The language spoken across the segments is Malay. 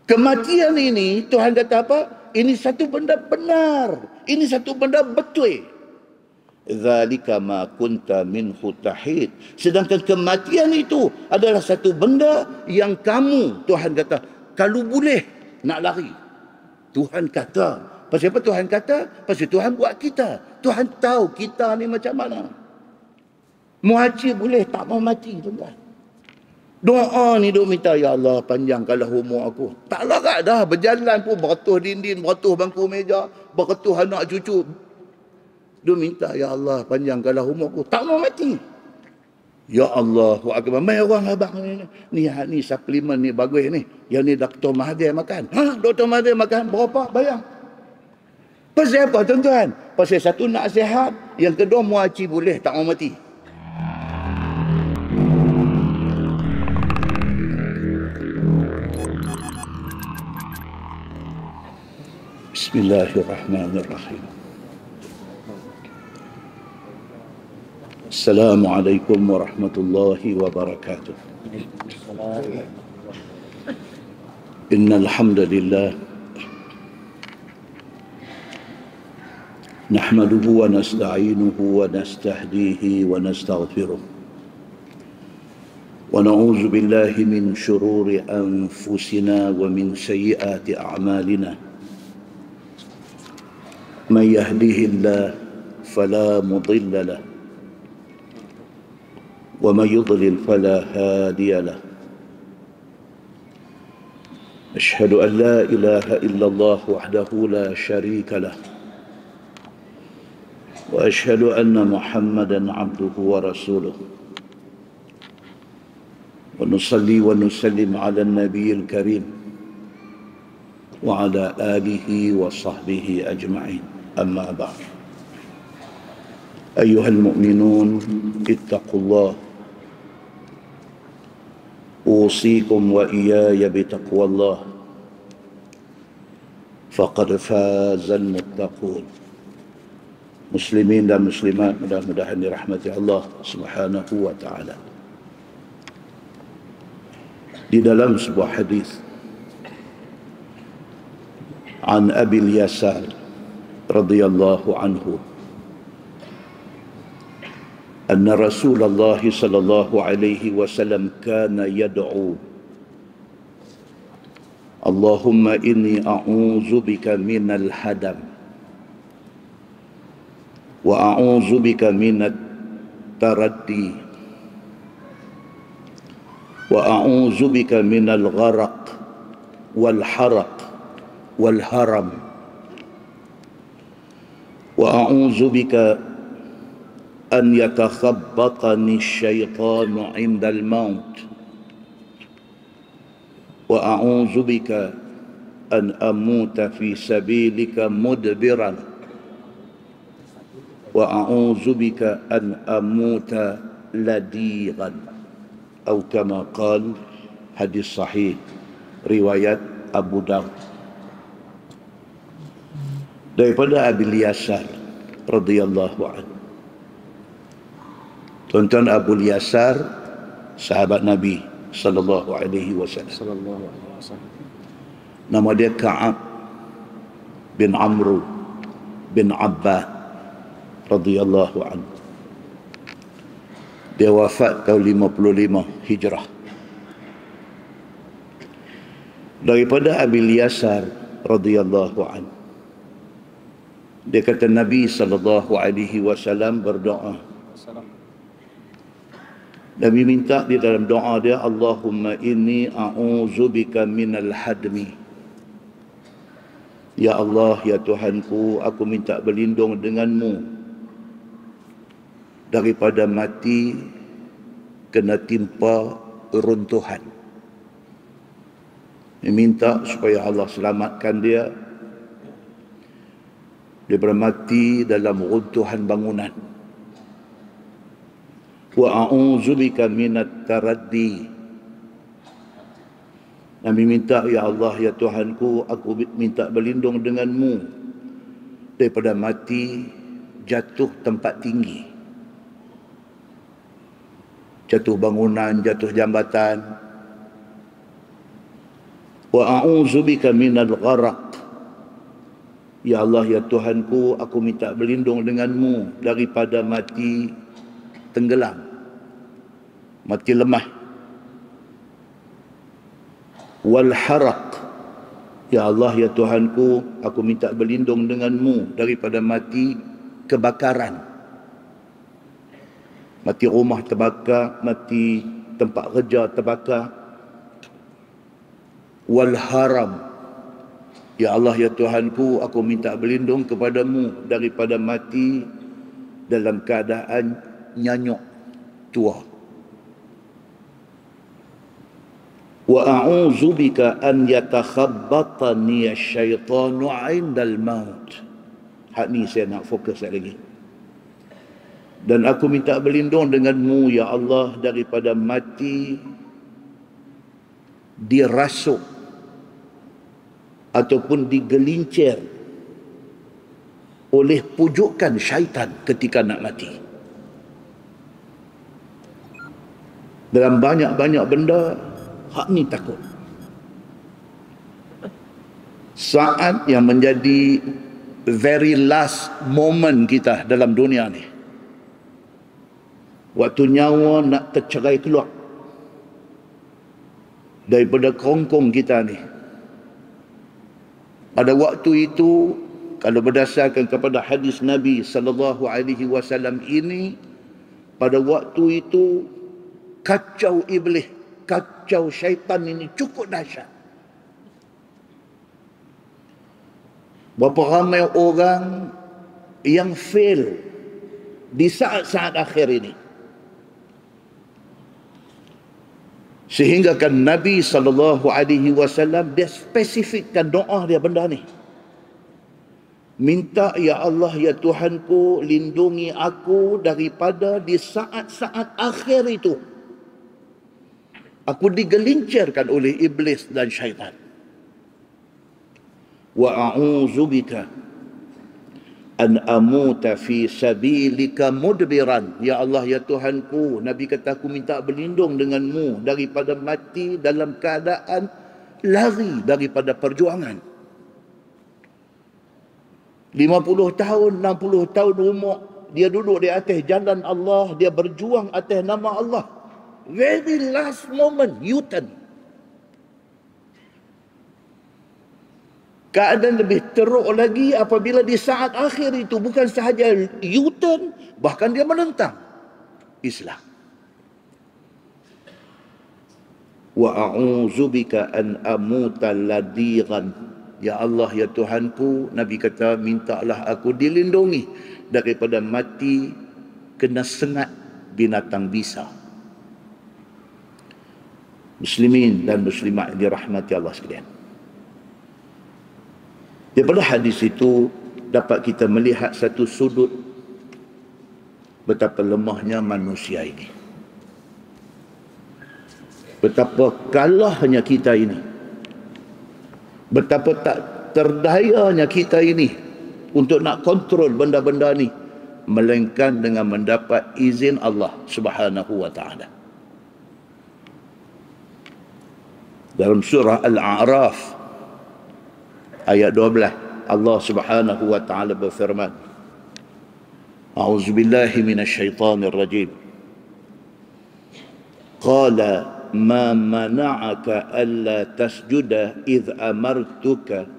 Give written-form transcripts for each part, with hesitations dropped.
Kematian ini, Tuhan kata apa? Ini satu benda benar. Ini satu benda betul. Zalika ma kunta minhu tahid. Sedangkan kematian itu adalah satu benda yang kamu, Tuhan kata, kalau boleh nak lari. Tuhan kata. Pasal apa Tuhan kata? Pasal Tuhan buat kita. Tuhan tahu kita ni macam mana. Muhajir boleh tak mau mati, tuan-tuan. Doa ni duk minta, ya Allah panjangkanlah umur aku. Tak larat dah, berjalan pun beratus dinding, beratus bangku meja, beratus anak cucu. Duk minta, ya Allah panjangkanlah umur aku. Tak mau mati. Ya Allah, akbar. Mai orang abang ni suplemen ni bagus ni. Yang ni Dr. Mahathir makan. Dr. Mahathir makan berapa? Bayang. Pasal apa tuan-tuan? Pasal satu nak sihat, yang kedua muaci boleh tak mau mati. Bismillahirrahmanirrahim. Assalamualaikum warahmatullahi wabarakatuh. Innal hamdalillah nahmaduhu wa nasta'inuhu wa nastahdihi wa nastaghfiruh. Wa na'udzu billahi min shururi anfusina wa min sayyiati a'malina. Man yahdihillahu fala mudilla lahu ومن يضلل فلا هادي له أشهد أن لا إله إلا الله وحده لا شريك له وأشهد أن محمدا عبده ورسوله ونصلي ونسلم على النبي الكريم وعلى آله وصحبه أجمعين أما بعد أيها المؤمنون اتقوا الله أوصيكم وإياي بتقوى الله فقد فاز المتقون. Muslimin dan muslimat, mudah-mudahan dirahmati Allah Subhanahu wa taala. Di dalam sebuah hadis an Abi Yasar radhiyallahu anhu أن رسول الله صلى الله عليه وسلم كان يدعو اللهم إني أعوذ بك من الهدم وأعوذ بك من التردي وأعوذ بك من الغرق والحرق والهرم وأعوذ بك أن يتخبطني الشيطان عند الموت وأعوذ بك أن أموت في سبيلك مدبرا وأعوذ بك أن أموت لديغا أو كما قال. Hadis sahih riwayat Abu Daud daripada Abi Yasar radhiyallahu anhu. Tuan-tuan, Abu Yasar sahabat Nabi sallallahu alaihi wasallam. Nama dia Ka'ab bin Amr bin Abbad radhiyallahu anhu. Dia wafat tahun 55 Hijrah. Daripada Abi Yasar radhiyallahu anhu, dia kata Nabi sallallahu alaihi wasallam berdoa. Nabi minta di dalam doa dia, Allahumma inni a'udzubika minal hadmi. Ya Allah, ya Tuhanku, aku minta berlindung denganmu daripada mati kena timpa runtuhan. Dia minta supaya Allah selamatkan dia daripada mati dalam runtuhan bangunan. Wa a'udzubika minat taraddi. Nabi minta, ya Allah, ya Tuhanku, aku minta berlindung denganmu daripada mati jatuh tempat tinggi, jatuh bangunan, jatuh jambatan. Wa a'udzubika minal gharaq. Ya Allah, ya Tuhanku, aku minta berlindung denganmu daripada mati tenggelam, mati lemah. Wal haraq. Ya Allah, ya Tuhanku, aku minta berlindung denganmu daripada mati kebakaran. Mati rumah terbakar, mati tempat kerja terbakar. Wal haram. Ya Allah, ya Tuhanku, aku minta berlindung kepadamu daripada mati dalam keadaan nyanyuk tua. Wa a'udzubika an yatakhabbatani asyaitanu 'indal maut. Hak ni saya nak fokus lagi. Dan aku minta berlindung denganmu, ya Allah, daripada mati dirasuk ataupun digelincir oleh pujukan syaitan ketika nak mati. Dalam banyak-banyak benda, hak ni takut. Saat yang menjadi very last moment kita dalam dunia ni, waktu nyawa nak tercerai keluar daripada kerongkong kita ni, pada waktu itu, kalau berdasarkan kepada hadis Nabi sallallahu alaihi wasallam ini, pada waktu itu kacau iblis, kacau syaitan ini cukup dahsyat. Berapa ramai orang yang fail di saat-saat akhir ini. Sehingga kan Nabi SAW dia spesifikkan doa dia benda ni. Minta, ya Allah, ya Tuhanku, lindungi aku daripada di saat-saat akhir itu aku digelincirkan oleh iblis dan syaitan. Wa a'udzubika an amuta fi sabilika mudbiran. Ya Allah, ya Tuhanku, Nabi kata aku minta berlindung denganmu daripada mati dalam keadaan lari daripada perjuangan. 50 tahun, 60 tahun umur, dia duduk di atas jalan Allah, dia berjuang atas nama Allah. Very last moment, U-turn. Keadaan lebih teruk lagi apabila di saat akhir itu bukan sahaja U-turn, bahkan dia menentang Islam. Wa a'udzubika an amuta ladiran. Ya Allah, ya Tuhanku, Nabi kata mintalah aku dilindungi daripada mati kena sengat binatang bisa. Muslimin dan muslimat yang dirahmati Allah sekalian. Daripada hadis itu dapat kita melihat satu sudut betapa lemahnya manusia ini. Betapa kalahnya kita ini. Betapa tak terdayanya kita ini untuk nak kontrol benda-benda ni, melainkan dengan mendapat izin Allah Subhanahu wa taala. Dalam surah Al-A'raf ayat 12, Allah Subhanahu wa taala berfirman, A'udzubillahi minasyaitonir rajim. Qala ma mana'aka alla tasjuda idh amartuka.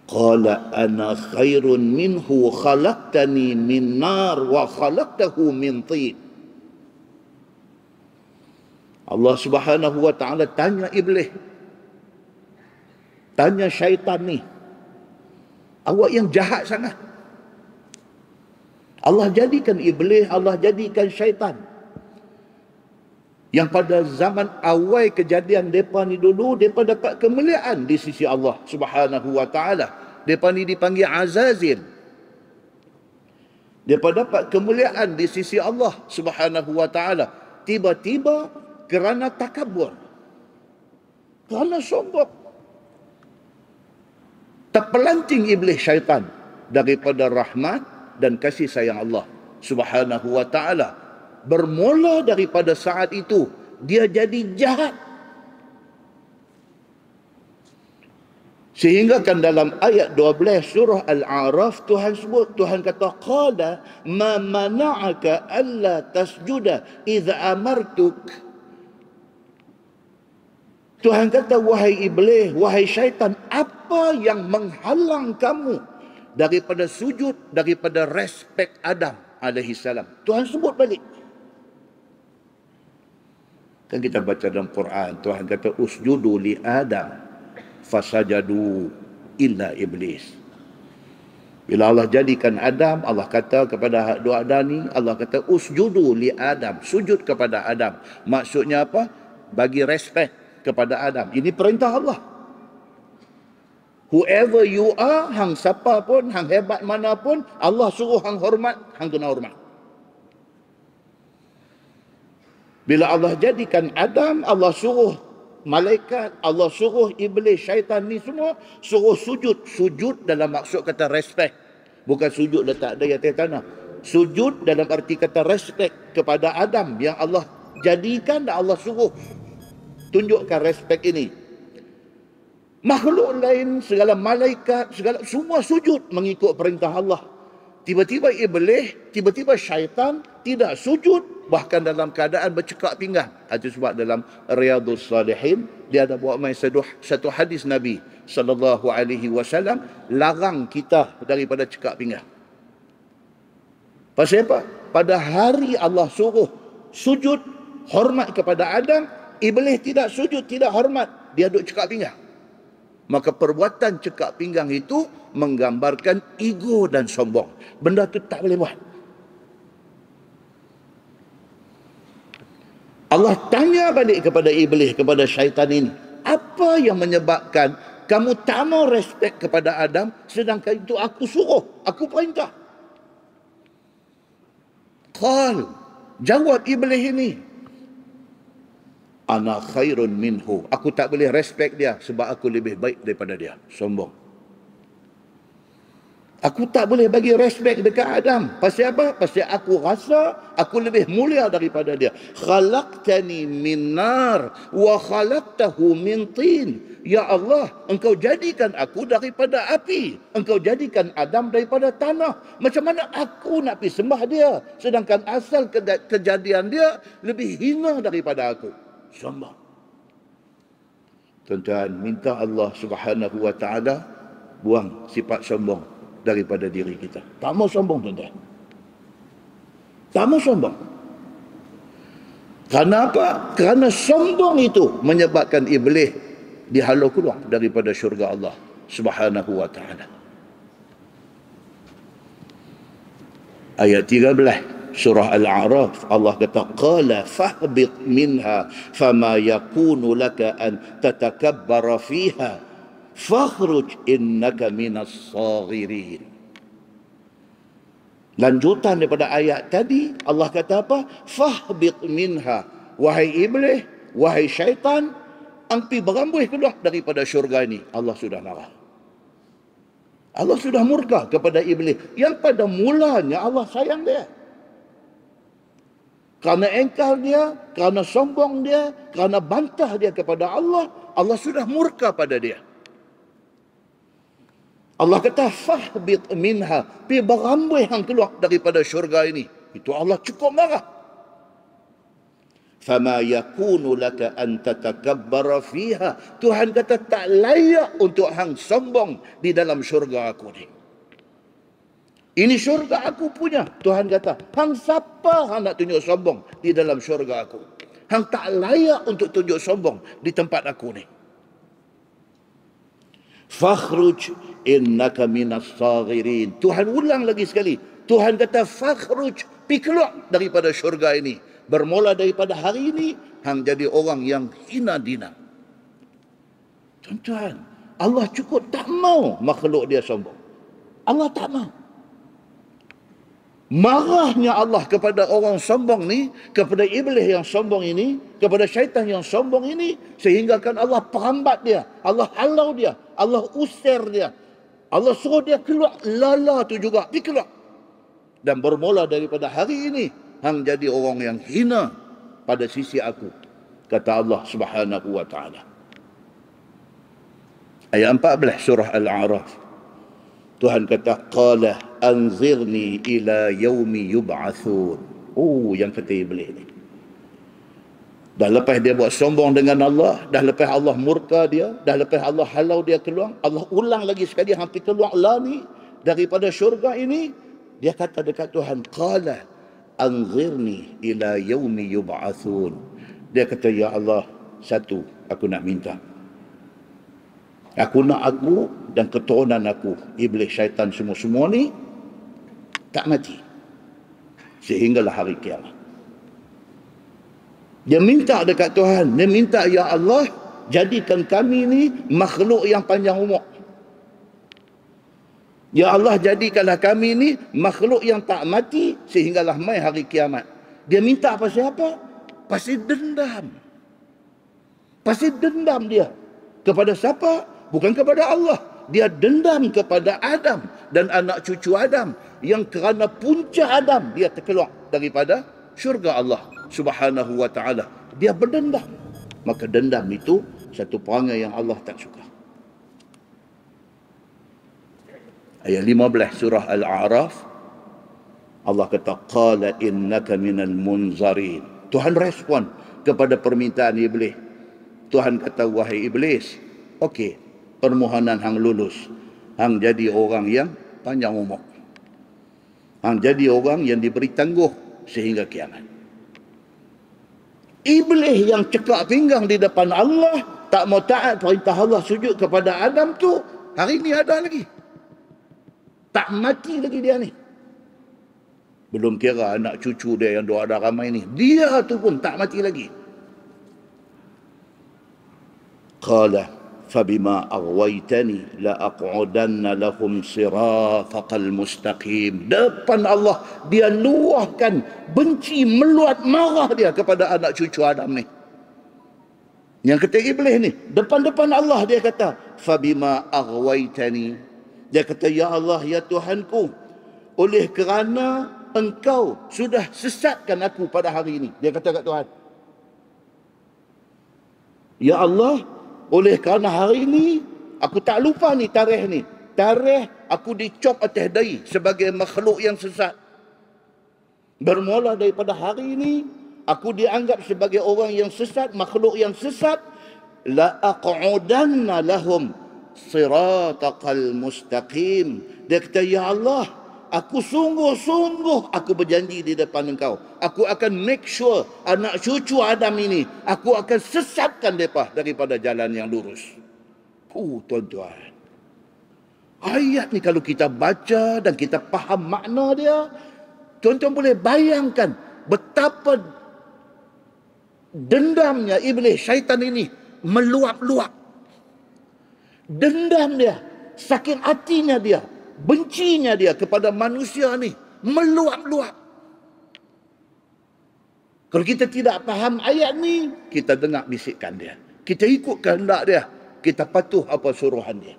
Qala ana khairun minhu khalaqtani min nar wa khalaqtahu min tin. Allah Subhanahu wa taala tanya iblis, tanya syaitan ni, awak yang jahat sangat. Allah jadikan iblis, Allah jadikan syaitan, yang pada zaman awal kejadian mereka ni dulu, mereka dapat kemuliaan di sisi Allah Subhanahu wa taala. Mereka ni dipanggil Azazil. Mereka dapat kemuliaan di sisi Allah Subhanahu wa taala. Tiba-tiba kerana takabur, kerana sombong, terpelanting iblis syaitan daripada rahmat dan kasih sayang Allah Subhanahu wa taala. Bermula daripada saat itu dia jadi jahat. Sehingga kan dalam ayat 12 surah Al-A'raf Tuhan sebut, Tuhan kata qala ma mana'aka alla tasjuda idza amartuk. Tuhan kata, wahai iblis, wahai syaitan, apa yang menghalang kamu daripada sujud, daripada respect Adam alaihi salam? Tuhan sebut balik. Kan kita baca dalam Quran, Tuhan kata usjudu li Adam fasajadu illa iblis. Bila Allah jadikan Adam, Allah kata kepada dua Adam ni, Allah kata usjudu li Adam, sujud kepada Adam. Maksudnya apa? Bagi respect kepada Adam. Ini perintah Allah. Whoever you are, hang siapa pun, hang hebat mana pun, Allah suruh hang hormat, hang kena hormat. Bila Allah jadikan Adam, Allah suruh malaikat, Allah suruh iblis, syaitan ni semua suruh sujud. Sujud dalam maksud kata respect. Bukan sujud letak di atas tanah. Sujud dalam arti kata respect kepada Adam yang Allah jadikan dan Allah suruh tunjukkan respect ini. Makhluk lain, segala malaikat, segala semua sujud mengikut perintah Allah. Tiba-tiba iblis, tiba-tiba syaitan tidak sujud, bahkan dalam keadaan bercekak pinggang. Itu sebab dalam Riyadhus Salihin dia ada buat main satu hadis Nabi sallallahu alaihi wasallam larang kita daripada cekak pinggang. Pasal apa? Pada hari Allah suruh sujud hormat kepada Adam, iblis tidak sujud, tidak hormat, dia duduk cekak pinggang. Maka perbuatan cekak pinggang itu menggambarkan ego dan sombong. Benda tu tak boleh buat. Allah tanya balik kepada iblis, kepada syaitan ini, apa yang menyebabkan kamu tak mau respect kepada Adam, sedangkan itu aku suruh, aku perintah? Qal, jawab iblis ini, ana khairun minhu, aku tak boleh respect dia sebab aku lebih baik daripada dia. Sombong. Aku tak boleh bagi respect dekat Adam. Pasal apa? Pasal aku rasa aku lebih mulia daripada dia. Khalaqtani min nar wa khalaqtahu min tin. Ya Allah, engkau jadikan aku daripada api, engkau jadikan Adam daripada tanah. Macam mana aku nak pergi sembah dia, sedangkan asal kejadian dia lebih hina daripada aku? Sombong. Tuan-tuan, minta Allah Subhanahu wa taala buang sifat sombong daripada diri kita. Tak mau sombong, tuan-tuan. Tak mau sombong. Kerana apa? Kerana sombong itu menyebabkan iblis dihalau keluar daripada syurga Allah Subhanahu wa taala. Ayat 13 surah Al-A'raf, Allah kata qala fahbit minha fama yakunu laka an tatakabbara fiha fakhruj innaka minas saghirin. Lanjutan daripada ayat tadi, Allah kata apa? Fahbit minha, wahai iblis, wahai syaitan, angpi berambuih keluar daripada syurga ini. Allah sudah marah. Allah sudah murka kepada iblis yang pada mulanya Allah sayang dia. Kerana engkar dia, kerana sombong dia, kerana bantah dia kepada Allah, Allah sudah murka pada dia. Allah kata fahbit minha, pi berambuih hang keluar daripada syurga ini. Itu Allah cukup marah. Fama yakunu laka an tatakabbara fiha. Tuhan kata tak layak untuk hang sombong di dalam syurga aku ni. Ini syurga aku punya. Tuhan kata, hang siapa hang nak tunjuk sombong di dalam syurga aku? Hang tak layak untuk tunjuk sombong di tempat aku ni. Fakhruj innaka minas saghirin. Tuhan ulang lagi sekali. Tuhan kata fakhruj, pi keluar daripada syurga ini. Bermula daripada hari ini, hang jadi orang yang hina dina. Tuan-tuan, Allah cukup tak mau makhluk dia sombong. Allah tak mau. Marahnya Allah kepada orang sombong ni, kepada iblis yang sombong ini, kepada syaitan yang sombong ini, sehinggakan Allah perambat dia, Allah halau dia, Allah usir dia, Allah suruh dia keluar. Lala tu juga pergi keluar. Dan bermula daripada hari ini, hang jadi orang yang hina pada sisi aku, kata Allah Subhanahu wa taala. Ayat 14 surah Al-A'raf. Tuhan kata, qala anzirni ila yaumi yub'atsun. Oh, yang kata Iblis ni. Dah lepas dia buat sombong dengan Allah, dah lepas Allah murka dia, dah lepas Allah halau dia keluar, Allah ulang lagi sekali hampir keluar lah ni daripada syurga ini. Dia kata dekat Tuhan, qala anzirni ila yaumi yub'atsun. Dia kata, ya Allah, satu aku nak minta. Aku nak aku dan keturunan aku, iblis, syaitan, semua-semua ni tak mati sehinggalah hari kiamat. Dia minta dekat Tuhan, dia minta, ya Allah, jadikan kami ni makhluk yang panjang umur. Ya Allah, jadikanlah kami ni makhluk yang tak mati sehinggalah mai hari kiamat. Dia minta pasal apa? Pasal dendam. Pasal dendam dia. Kepada siapa? Bukan kepada Allah. Dia dendam kepada Adam dan anak cucu Adam, yang kerana punca Adam dia terkeluar daripada syurga Allah Subhanahu wa ta'ala. Dia berdendam. Maka dendam itu satu perangai yang Allah tak suka. Ayat 15 surah Al-A'raf, Allah kata, qala innaka minal munzarin. Tuhan respon kepada permintaan Iblis. Tuhan kata, wahai Iblis, okey, permohonan hang lulus. Hang jadi orang yang panjang umur. Hang jadi orang yang diberi tangguh sehingga kiamat. Iblis yang cekak pinggang di depan Allah, tak mau taat perintah Allah sujud kepada Adam tu, hari ni ada lagi. Tak mati lagi dia ni. Belum kira anak cucu dia yang doa ada ramai ni. Dia tu pun tak mati lagi. Qala fabima aghwaytani la aq'udanna lahum siratal mustaqim. Depan Allah dia luahkan benci, meluat marah dia kepada anak cucu Adam ni. Yang kata Iblis ni, depan-depan Allah dia kata, fabima aghwaytani. Dia kata, ya Allah, ya Tuhanku, oleh kerana engkau sudah sesatkan aku pada hari ini. Dia kata kat Tuhan, ya Allah, oleh kerana hari ini aku tak lupa ni tarikh ni. Tarikh aku dicop atas dahi sebagai makhluk yang sesat. Bermula daripada hari ini aku dianggap sebagai orang yang sesat, makhluk yang sesat. La aq'udanna lahum siratal mustaqim. Dia kata, ya Allah, aku sungguh-sungguh aku berjanji di depan engkau, aku akan make sure anak cucu Adam ini, aku akan sesatkan mereka daripada jalan yang lurus. Tuan-tuan, ayat ni kalau kita baca dan kita faham makna dia, tuan-tuan boleh bayangkan betapa dendamnya iblis, syaitan ini meluap-luap. Dendam dia, sakit hatinya dia, bencinya dia kepada manusia ni meluap-luap. Kalau kita tidak faham ayat ni, kita dengar bisikan dia, kita ikut kehendak dia, kita patuh apa suruhan dia.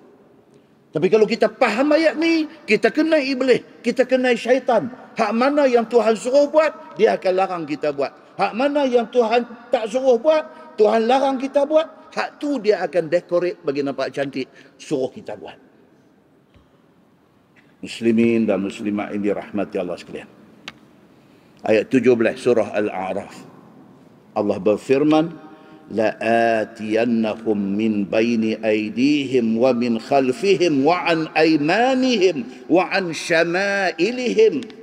Tapi kalau kita faham ayat ni, kita kenal iblis, kita kenal syaitan. Hak mana yang Tuhan suruh buat, dia akan larang kita buat. Hak mana yang Tuhan tak suruh buat, Tuhan larang kita buat, hak tu dia akan dekorate bagi nampak cantik, suruh kita buat. Muslimin dan muslimat ini rahmati Allah sekalian. Ayat 17 surah Al-A'raf. Allah berfirman, la'atiyannahum min baini aydihim wa min khalfihim wa an aymanihim wa an syama'ilihim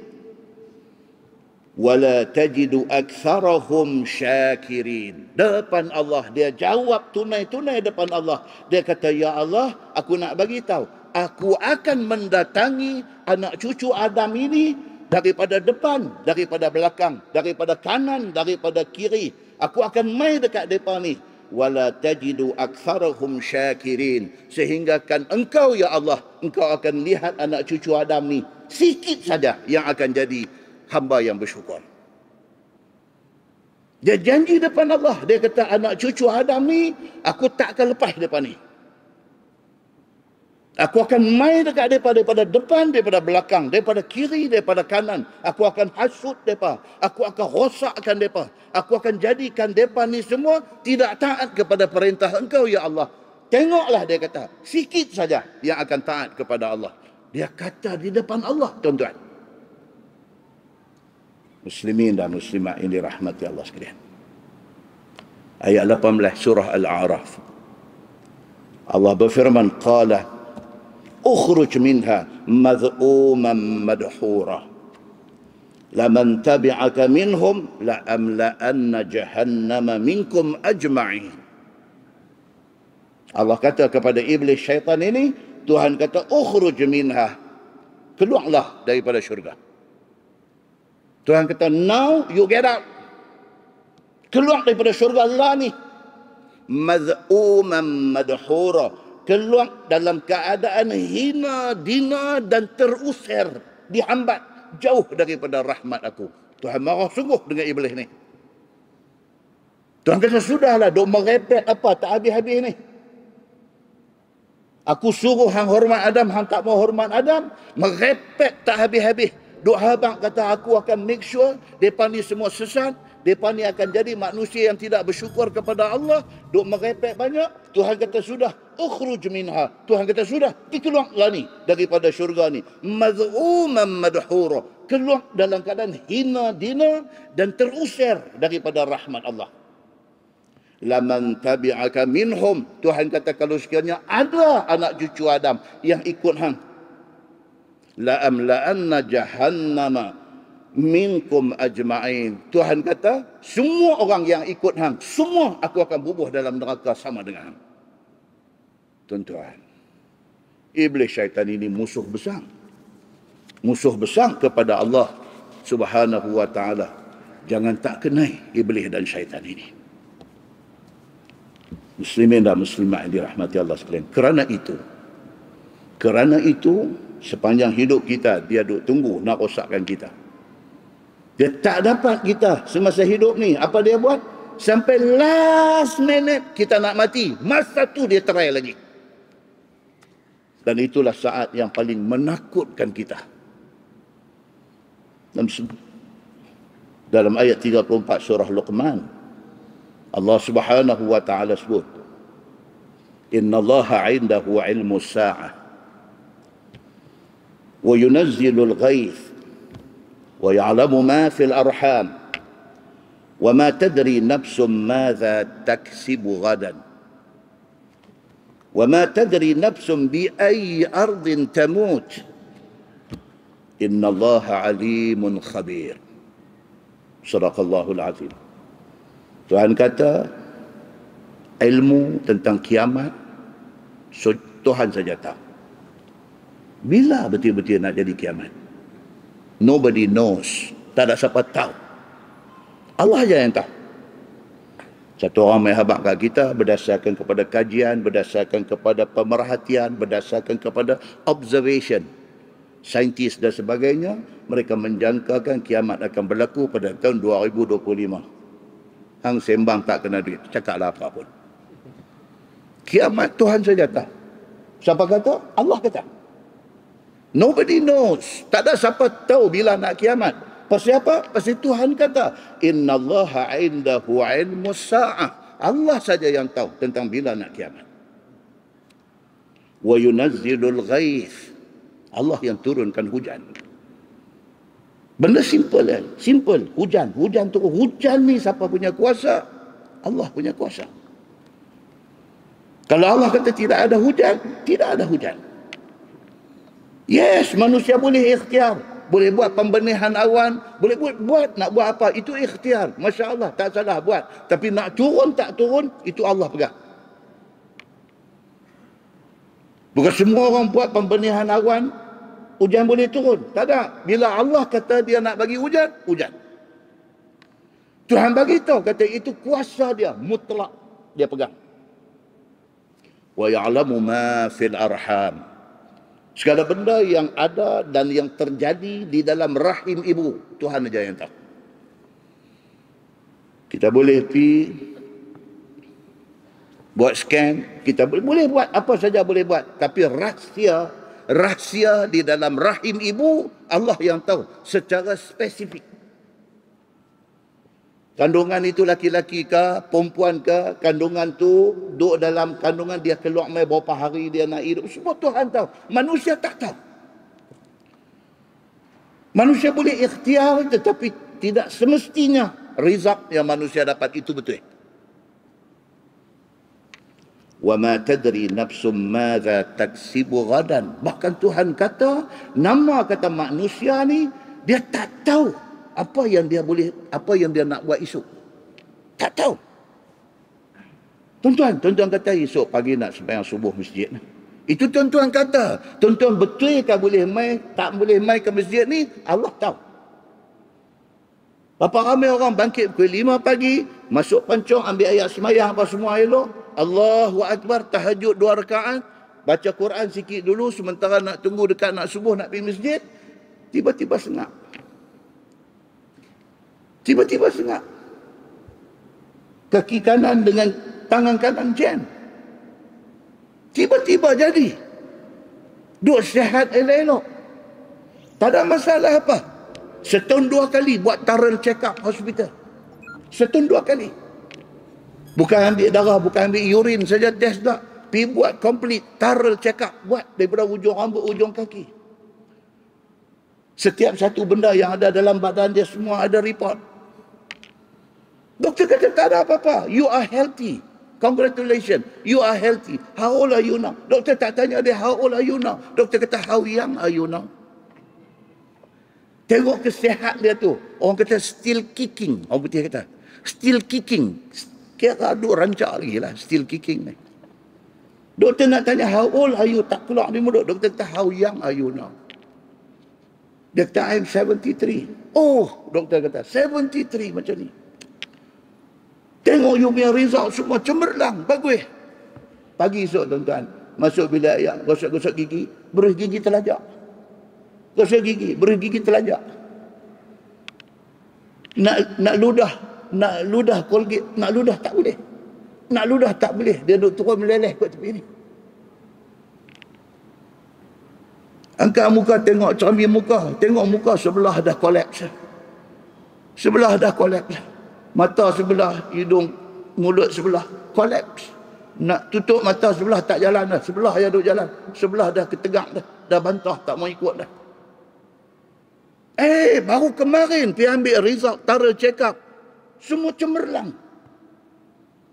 wala tajidu aktsarahum syakirin. Depan Allah dia jawab tunai-tunai depan Allah. Dia kata, ya Allah, aku nak bagi tahu, aku akan mendatangi anak cucu Adam ini daripada depan, daripada belakang, daripada kanan, daripada kiri. Aku akan mai dekat mereka ni. Wala tajidu aktsarahum syakirin. Sehingga kan engkau, ya Allah, engkau akan lihat anak cucu Adam ni sikit saja yang akan jadi hamba yang bersyukur. Dia janji depan Allah. Dia kata, anak cucu Adam ni aku tak akan lepas depan ni. Aku akan main dekat mereka daripada depan, daripada belakang, daripada kiri, daripada kanan. Aku akan hasut mereka. Aku akan rosakkan mereka. Aku akan jadikan mereka ni semua tidak taat kepada perintah engkau, ya Allah. Tengoklah, dia kata, sikit saja yang akan taat kepada Allah. Dia kata di depan Allah, tuan-tuan. Muslimin dan muslimat yang dirahmati Allah sekalian. Ayat 18 surah Al-A'raf. Allah berfirman, qala ukhruj minha madh'uman madhura. Laman tabi'aka minhum la'amla'anna jahannama minkum ajma'in. Allah kata kepada iblis syaitan ini, Tuhan kata, ukhruj minha, keluarlah daripada syurga. Tuhan kata, now you get out. Keluar daripada syurga Allah ni. Mad'uman madhura, keluar dalam keadaan hina, dina dan terusir, dihambat, jauh daripada rahmat aku. Tuhan marah sungguh dengan iblis ni. Tuhan kata, sudahlah, duk merepek apa tak habis-habis ni. Aku suruh hang hormat Adam, hang tak mau hormat Adam, merepek tak habis-habis. Duk habang kata, aku akan make sure mereka ni semua sesat, mereka ni akan jadi manusia yang tidak bersyukur kepada Allah. Duk merepek banyak. Tuhan kata, sudah, ukhruj minha. Tuhan kata, sudah, keluarlah ni daripada syurga ni. Mad'uman madhura, keluar dalam keadaan hina dina dan terusir daripada rahmat Allah. Laman tabi'aka minhum, Tuhan kata, kalau sekiranya ada anak cucu Adam yang ikut hang, la'amla'anna jahannama minkum ajma'in. Tuhan kata, semua orang yang ikut hang, semua aku akan bubuh dalam neraka sama dengan hang. Tuan-tuan, iblis syaitan ini musuh besar. Musuh besar kepada Allah Subhanahu wa ta'ala. Jangan tak kenai iblis dan syaitan ini. Muslimin dan muslimat yang dirahmati Allah sekalian. Kerana itu, sepanjang hidup kita, dia duk tunggu nak rosakkan kita. Dia tak dapat kita semasa hidup ni. Apa dia buat? Sampai last minute kita nak mati, masa tu dia try lagi. Dan itulah saat yang paling menakutkan kita. Dalam ayat 34 surah Luqman, Allah Subhanahu wa ta'ala sebut, Inna Allaha 'indahu 'ilmu as-sa'ah wa yunazzilu al-ghayth wa ya'lamu ma fil arham wa ma tadri nafsum madza taksibu ghadan wa ma tadri nafsum bi ayyi ardin tamut Inna Allaha 'alimun khabir. Sadaqallahul 'azim. Tuhan kata, ilmu tentang kiamat, Tuhan saja tahu. Bila betul-betul nak jadi kiamat? Nobody knows. Tak ada siapa tahu. Allah saja yang tahu. Satu orang main habaq kat kita berdasarkan kepada kajian, berdasarkan kepada pemerhatian, berdasarkan kepada observation. Saintis dan sebagainya, mereka menjangkakan kiamat akan berlaku pada tahun 2025. Hang sembang tak kena duit, cakaplah apa pun. Kiamat Tuhan saja tahu. Siapa kata? Allah kata. Nobody knows. Tak ada siapa tahu bila nak kiamat. Pasal apa? Pasal Tuhan kata, Inna Allaha 'indahu 'ilmu as-sa'ah. Allah saja yang tahu tentang bila nak kiamat. Wa yunazzilul ghaith. Allah yang turunkan hujan. Benda simple kan? Simple. Hujan turun. Hujan ni siapa punya kuasa? Allah punya kuasa. Kalau Allah kata tidak ada hujan, tidak ada hujan. Yes, manusia boleh ikhtiar. Boleh buat pembenihan awan. Boleh buat nak buat apa. Itu ikhtiar. Masya Allah, tak salah buat. Tapi nak turun tak turun, itu Allah pegang. Bukan semua orang buat pembenihan awan, hujan boleh turun. Tak ada. Bila Allah kata dia nak bagi hujan, hujan. Tuhan bagi tahu, kata itu kuasa dia, mutlak dia pegang. Wa ya'lamu ma fil arham. Segala benda yang ada dan yang terjadi di dalam rahim ibu, Tuhan saja yang tahu. Kita boleh pergi buat scan, kita boleh buat apa saja boleh buat, tapi rahsia di dalam rahim ibu, Allah yang tahu secara spesifik. Kandungan itu laki-laki ke, perempuan ke, kandungan tu duduk dalam kandungan, dia keluar mai berapa hari dia nak hidup. Semua Tuhan tahu. Manusia tak tahu. Manusia boleh ikhtiar tetapi tidak semestinya result yang manusia dapat itu betul. Wa ma tadri nafsum madza taksibu ghadan. Bahkan Tuhan kata, nama kata manusia ni dia tak tahu apa yang dia nak buat esok. Tak tahu. Tuan-tuan kata esok pagi nak sembahyang subuh masjid. Itu tuan-tuan kata. Tuan-tuan betul ke boleh mai, tak boleh mai ke masjid ni? Allah tahu. Berapa ramai orang bangkit pukul 5 pagi, masuk pancong, ambil ayat sembahyang apa semua elok. Allahu Akbar, tahajud 2 rakaat, baca Quran sikit dulu sementara nak tunggu dekat nak subuh nak pergi masjid. Tiba-tiba sengak. Kaki kanan dengan tangan kanan jam. Tiba-tiba jadi. Duk sihat elok-elok. Tak ada masalah apa. Setahun 2 kali buat thorough check up hospital. Setahun 2 kali. Bukan ambil darah, bukan ambil urine saja test tak. Pergi buat complete thorough check up. Buat daripada ujung rambut, ujung kaki. Setiap satu benda yang ada dalam badan dia semua ada report. Doktor kata tak ada apa-apa. You are healthy. Congratulations. You are healthy. How old are you now? Doktor tak tanya dia how old are you now. Doktor kata how young are you now? Tengok kesihat dia tu. Orang kata still kicking. Orang putih kata still kicking. Kira duk rancak lagi lah still kicking ni. Doktor nak tanya how old are you? Tak keluar di mulut. Doktor kata how young are you now? Dia kata I'm 73. Oh, doktor kata 73 macam ni. Tengok you punya result semua cemerlang, bagus. Pagi esok tuan-tuan, masuk bilik ayam, gosok-gosok gigi, berus gigi telajak. Gosok gigi, berus gigi telajak. Nak ludah Colgate, nak ludah tak boleh. Nak ludah tak boleh, dia duduk turun meleleh kat tepi ni. Angkat muka, tengok cermin muka, tengok muka sebelah dah kolaps. Sebelah dah kolaps. Mata sebelah, hidung, mulut sebelah, kolaps. Nak tutup mata sebelah tak jalan dah. Sebelah yang duduk jalan. Sebelah dah ketegak dah. Dah bantah, tak mau ikut dah. Baru kemarin pergi ambil result, thorough check up. Semua cemerlang.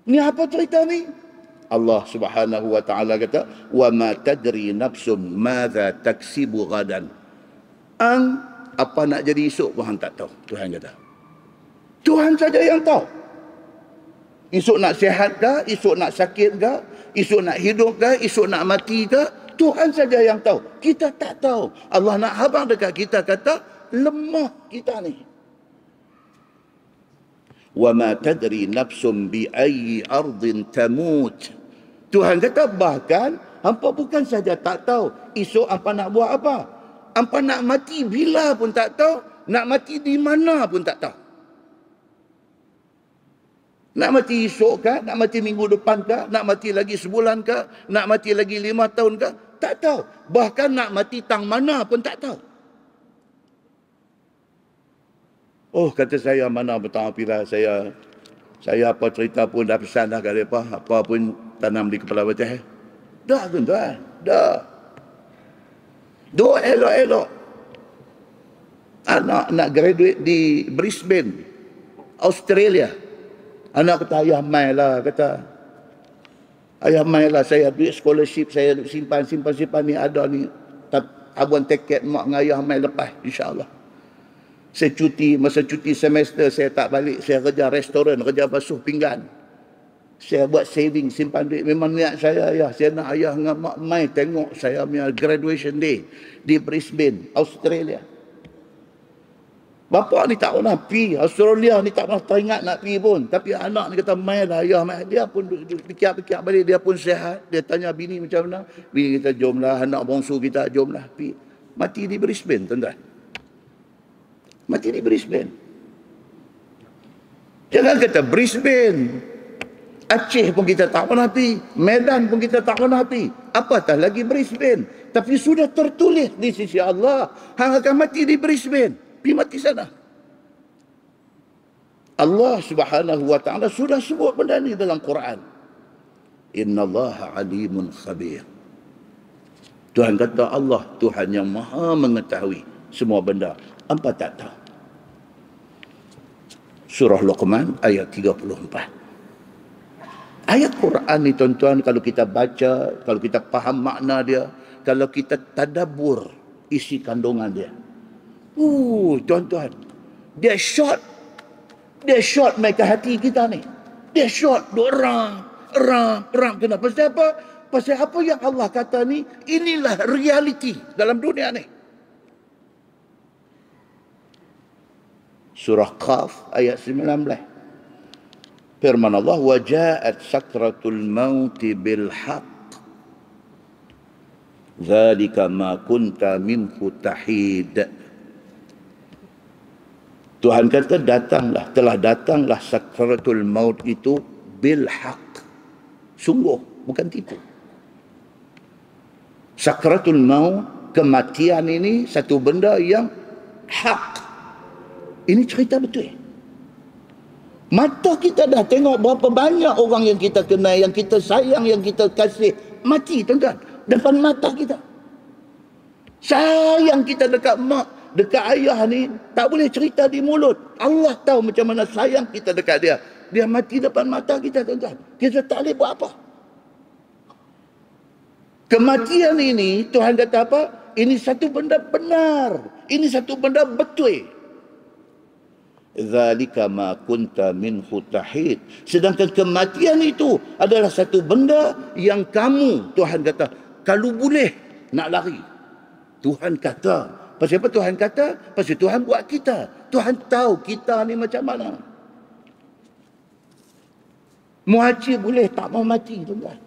Ni apa cerita ni? Allah Subhanahu wa taala kata, "Wa ma tadri nafsum madza taksibu ghadan." Apa nak jadi esok pun hang tak tahu. Tuhan kata. Tuhan saja yang tahu. Esok nak sihat ke, esok nak sakit ke, esok nak hidup ke, esok nak mati ke, Tuhan saja yang tahu. Kita tak tahu. Allah nak habang dekat kita kata, lemah kita ni. Wa ma tadri nafsum bi ayyi ardin tamut. Tuhan kata bahkan hampa bukan saja tak tahu esok apa nak buat apa. Hampa nak mati bila pun tak tahu, nak mati di mana pun tak tahu. Nak mati esok ke? Nak mati minggu depan ke? Nak mati lagi sebulan ke? Nak mati lagi 5 tahun ke? Tak tahu. Bahkan nak mati tang mana pun tak tahu. Oh, kata saya, mana petang apilah saya apa cerita pun dah pesan dah kat mereka. Apa pun tanam di kepala bacah. Dah tuan-tuan. Dah. Doa elok-elok. Anak nak graduate di Brisbane, Australia. Anak kata, ayah mai lah, kata. Ayah mai lah, saya duit scholarship, saya simpan ni ada ni. Abang tiket mak dengan ayah mai lepas, insyaAllah. Saya cuti, masa cuti semester, saya tak balik. Saya kerja restoran, kerja basuh pinggan. Saya buat saving, simpan duit. Memang niat saya, ayah. Saya nak ayah dengan mak mai tengok saya punya graduation day di Brisbane, Australia. Bapa ni tak pernah pergi. Australia ni tak pernah teringat nak pergi pun. Tapi anak ni kata, mai lah ayah. Mai. Dia pun fikir-fikir balik. Dia pun sihat. Dia tanya bini macam mana. Bini kita, jomlah. Anak bongsu kita, jomlah. Pergi. Mati di Brisbane, tuan-tuan. Mati di Brisbane. Jangan kata Brisbane. Aceh pun kita tak pernah pergi. Medan pun kita tak pernah pergi. Apatah lagi Brisbane. Tapi sudah tertulis di sisi Allah. Hang akan mati di Brisbane. Pergi mati sana. Allah Subhanahu wa taala sudah sebut benda ni dalam Quran. Innallaha alimun khabir. Tuhan kata Allah Tuhan yang maha mengetahui semua benda. Hampa tak tahu. Surah Luqman ayat 34. Ayat Quran ni tuan-tuan, kalau kita baca, kalau kita faham makna dia, kalau kita tadabbur isi kandungan dia. Tuan-tuan, dia shot mai ke hati kita ni. Dia shot, erang. Kenapa? Pasal apa? Pasal apa yang Allah kata ni, inilah realiti dalam dunia ni. Surah Qaf ayat 19. Firman Allah, وَجَاءَتْ سَكْرَةُ الْمَوْتِ بِالْحَقِّ ذَلِكَ مَا كُنْتَ مِنْهُ تَحِيدٌ. Tuhan kata telah datanglah sakratul maut itu bil-haq. Sungguh, bukan tipu. Sakratul maut, kematian ini satu benda yang hak. Ini cerita betul. Mata kita dah tengok berapa banyak orang yang kita kenal, yang kita sayang, yang kita kasih mati, tuan-tuan, depan mata kita. Sayang kita dekat mak, dekat ayah ni tak boleh cerita di mulut. Allah tahu macam mana sayang kita dekat dia. Dia mati depan mata kita, tuan-tuan. Kita tak boleh buat apa. Kematian ini Tuhan kata apa? Ini satu benda benar. Ini satu benda betul. Zalika ma kunta minhu tahid. Sedangkan kematian itu adalah satu benda yang kamu, Tuhan kata, kalau boleh nak lari. Tuhan kata. Pasal apa Tuhan kata? Pasal Tuhan buat kita. Tuhan tahu kita ni macam mana. Muhajir boleh tak mau mati, tuan-tuan.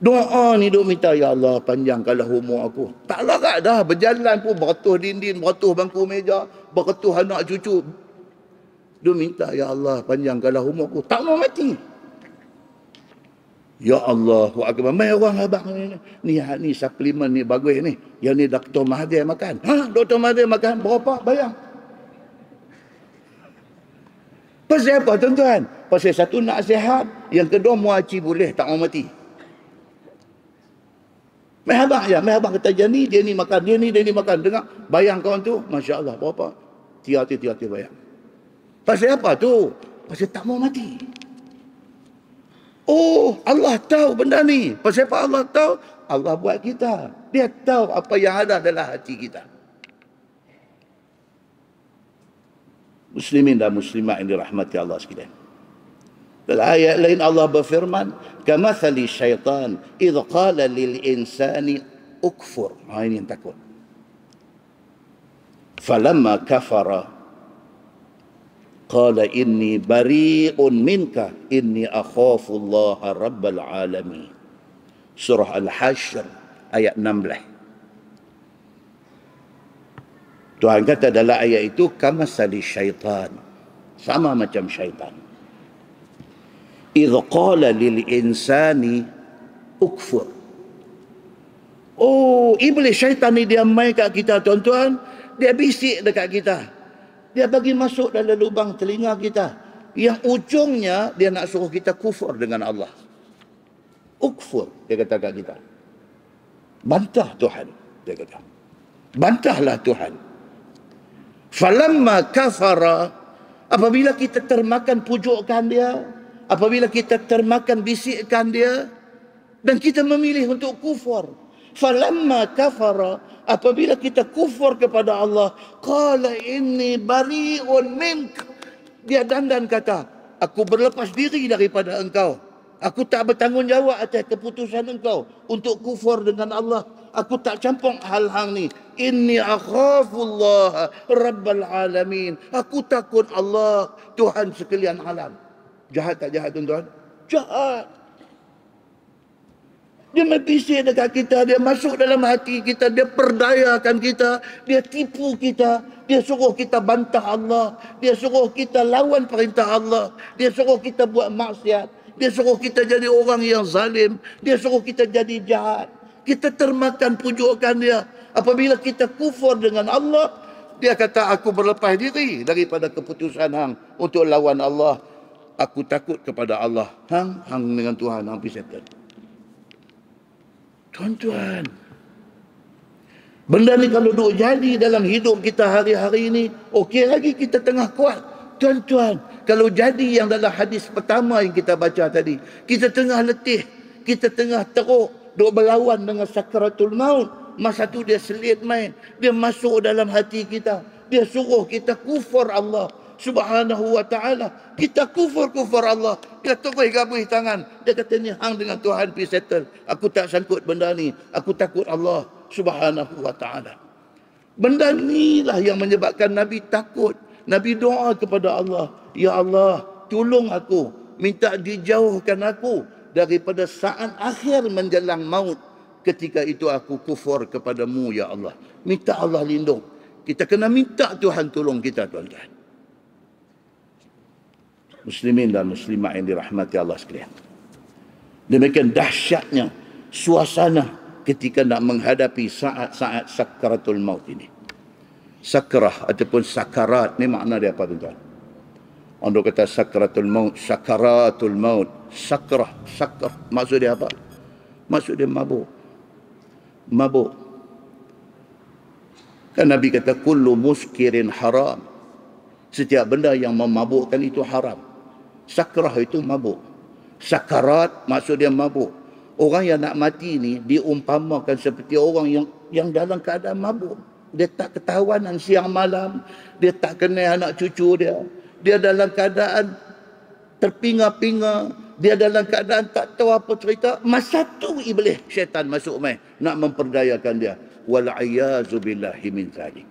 Doa ni duk minta, ya Allah panjangkanlah umur aku. Tak larat dah, berjalan pun beratus dinding, beratus bangku meja, beratus anak cucu. Duk minta, ya Allah panjangkanlah umur aku. Tak mau mati. Ya Allah, mai orang abang ni suplemen ni bagus ni. Yang ni Dr. Mahathir makan. Dr. Mahathir makan berapa? Bayang. Pasal apa, tuan-tuan? Pasal satu nak sihat, yang kedua muaci boleh tak mau mati. Mai abang kata dia ni makan, dia ni makan. Dengar, bayang kawan tu, Masya Allah, berapa? Tiap bayang. Pasal apa tu? Pasal tak mau mati. Oh, Allah tahu benda ni. Pasal apa Allah tahu? Allah buat kita. Dia tahu apa yang ada dalam hati kita. Muslimin dan muslimat yang dirahmati Allah sekalian. Dalam ayat lain Allah berfirman, kamathali syaitan idh qala lil insani ukfur. Ini yang takut. Falamma kafara qala inni bari'un minka inni akhafu Allah rabbal alamin. Surah Al-Hashr ayat 16. Tuhan kata dalam ayat itu, kamathali syaitan, sama macam syaitan. Idh qala lil insani ukfur. Oh, iblis syaitan ni dia main kat kita, tuan-tuan. Dia bisik dekat kita. Dia bagi masuk dalam lubang telinga kita. Yang ujungnya dia nak suruh kita kufur dengan Allah. Ukfur, dia kata kat kita. Bantah Tuhan, dia kata. Bantahlah Tuhan. Falamma kafara, apabila kita termakan pujukan dia, apabila kita termakan bisikan dia, dan kita memilih untuk kufur. Falamma kafara, apabila kita kufur kepada Allah, qala inni bari'un mink. Dia dandan kata, aku berlepas diri daripada engkau. Aku tak bertanggungjawab atas keputusan engkau untuk kufur dengan Allah. Aku tak campur hal-hal ni. Inni akhafullah rabbal alamin. Aku takut Allah, Tuhan sekalian alam. Jahat tak jahat, tuan-tuan? Jahat. Dia membisik dekat kita, dia masuk dalam hati kita, dia perdayakan kita, dia tipu kita, dia suruh kita bantah Allah, dia suruh kita lawan perintah Allah, dia suruh kita buat maksiat, dia suruh kita jadi orang yang zalim, dia suruh kita jadi jahat. Kita termakan pujukan dia. Apabila kita kufur dengan Allah, Dia kata, aku berlepas diri daripada keputusan hang untuk lawan Allah. Aku takut kepada Allah. Hang dengan Tuhan, hang pergi settle. Tuan-tuan, benda ni kalau duk jadi dalam hidup kita hari-hari ni, okey lagi kita tengah kuat. Tuan-tuan, kalau jadi yang dalam hadis pertama yang kita baca tadi, kita tengah letih, kita tengah teruk, duk berlawan dengan sakaratul maut. Masa tu dia selit main, dia masuk dalam hati kita, dia suruh kita kufur Allah Subhanahu wa ta'ala. Kita kufur Allah. Dia terus gabuh tangan. Dia kata, ni hang dengan Tuhan pergi settle. Aku tak sangkut benda ni. Aku takut Allah Subhanahu wa ta'ala. Benda inilah yang menyebabkan Nabi takut. Nabi doa kepada Allah, ya Allah, tolong aku, minta dijauhkan aku daripada saat akhir menjelang maut. Ketika itu aku kufur kepadamu, ya Allah. Minta Allah lindung. Kita kena minta Tuhan tolong kita, tuan-tuan. Muslimin dan muslimat yang dirahmati Allah sekalian. Demikian dahsyatnya suasana ketika nak menghadapi saat-saat sakaratul maut ini. Sakrah ataupun sakarat ni makna dia apa, tuan-tuan? Orang kata sakaratul maut, sakaratul maut, sakrah. Maksud dia apa? Maksud dia mabuk. Mabuk. Kan Nabi kata kullu muskirin haram. Setiap benda yang memabukkan itu haram. Sakrah itu mabuk. Sakarat maksud dia mabuk. Orang yang nak mati ni diumpamakan seperti orang yang dalam keadaan mabuk. Dia tak ketahuan siang malam, dia tak kenal anak cucu dia. Dia dalam keadaan terpinga-pinga, dia dalam keadaan tak tahu apa cerita. Masa tu iblis syaitan masuk main nak memperdayakan dia. Wal'iyyazu billahi min zalik.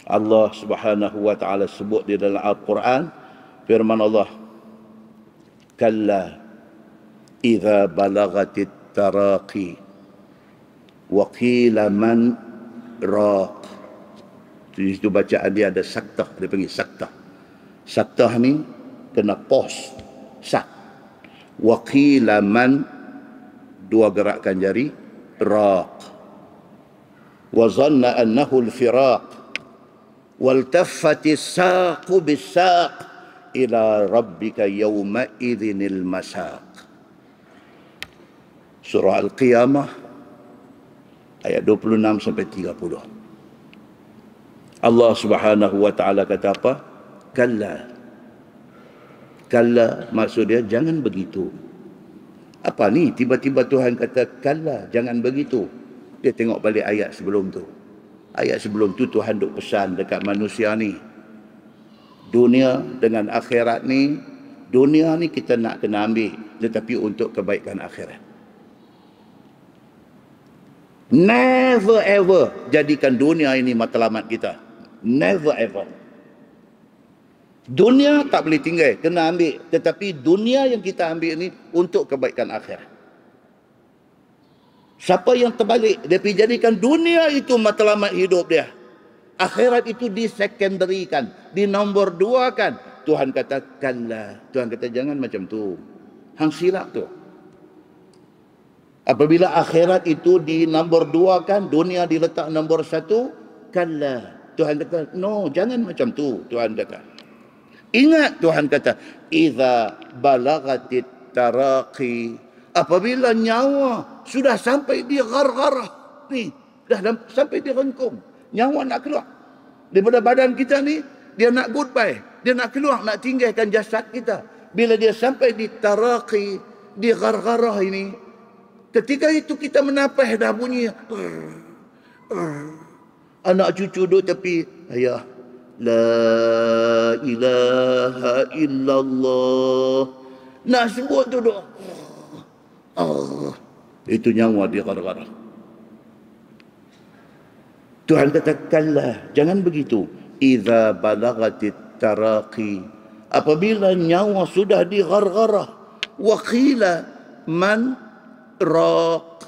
Allah Subhanahu wa taala sebut di dalam Al-Quran, firman Allah, kalla idza balagatit taraqi wa qila man raq. Di situ bacaan dia ada saktah, dia panggil saktah. Saktah ni kena pause, sak. Wa qila man, dua gerakan jari, raq. Wa zanna annahu al-firaq. Waltaffati saqu bisaq ila rabbika yawma idhinil masaq. Surah Al-Qiyamah ayat 26 sampai 30. Allah Subhanahu wa taala kata apa? Kalla. Kalla maksud dia jangan begitu. Apa ni tiba-tiba Tuhan kata kalla, jangan begitu? Dia tengok balik ayat sebelum tu. Ayat sebelum tu Tuhan duk pesan dekat manusia ni. Dunia dengan akhirat ni, dunia ni kita nak kena ambil, tetapi untuk kebaikan akhirat. Never ever jadikan dunia ini matlamat kita. Never ever. Dunia tak boleh tinggal, kena ambil. Tetapi dunia yang kita ambil ni untuk kebaikan akhirat. Siapa yang terbalik, dia pergi jadikan dunia itu matlamat hidup dia. Akhirat itu disecondarikan, dinombor duakan. Tuhan kata, kalla. Tuhan kata, jangan macam tu. Hang silap tu. Apabila akhirat itu dinombor duakan, dunia diletak nombor satu, kalla. Tuhan kata, no, jangan macam tu. Tuhan kata. Ingat Tuhan kata, idza balagatit taraqi. Apabila nyawa sudah sampai di gar-garah ni, dah sampai di rengkung, nyawa nak keluar daripada badan kita ni, dia nak goodbye, dia nak keluar, nak tinggalkan jasad kita. Bila dia sampai di taraqi, di gar-garah ini, ketika itu kita menapah dah bunyi, anak cucu duduk tepi, ayah, la ilaha illallah, nak sebut tu duduk, itu nyawa dia gara-gara. Tuhan katakanlah, jangan begitu. Idza balagatit taraqi, apabila nyawa sudah di gara-gara, wa qila man raq.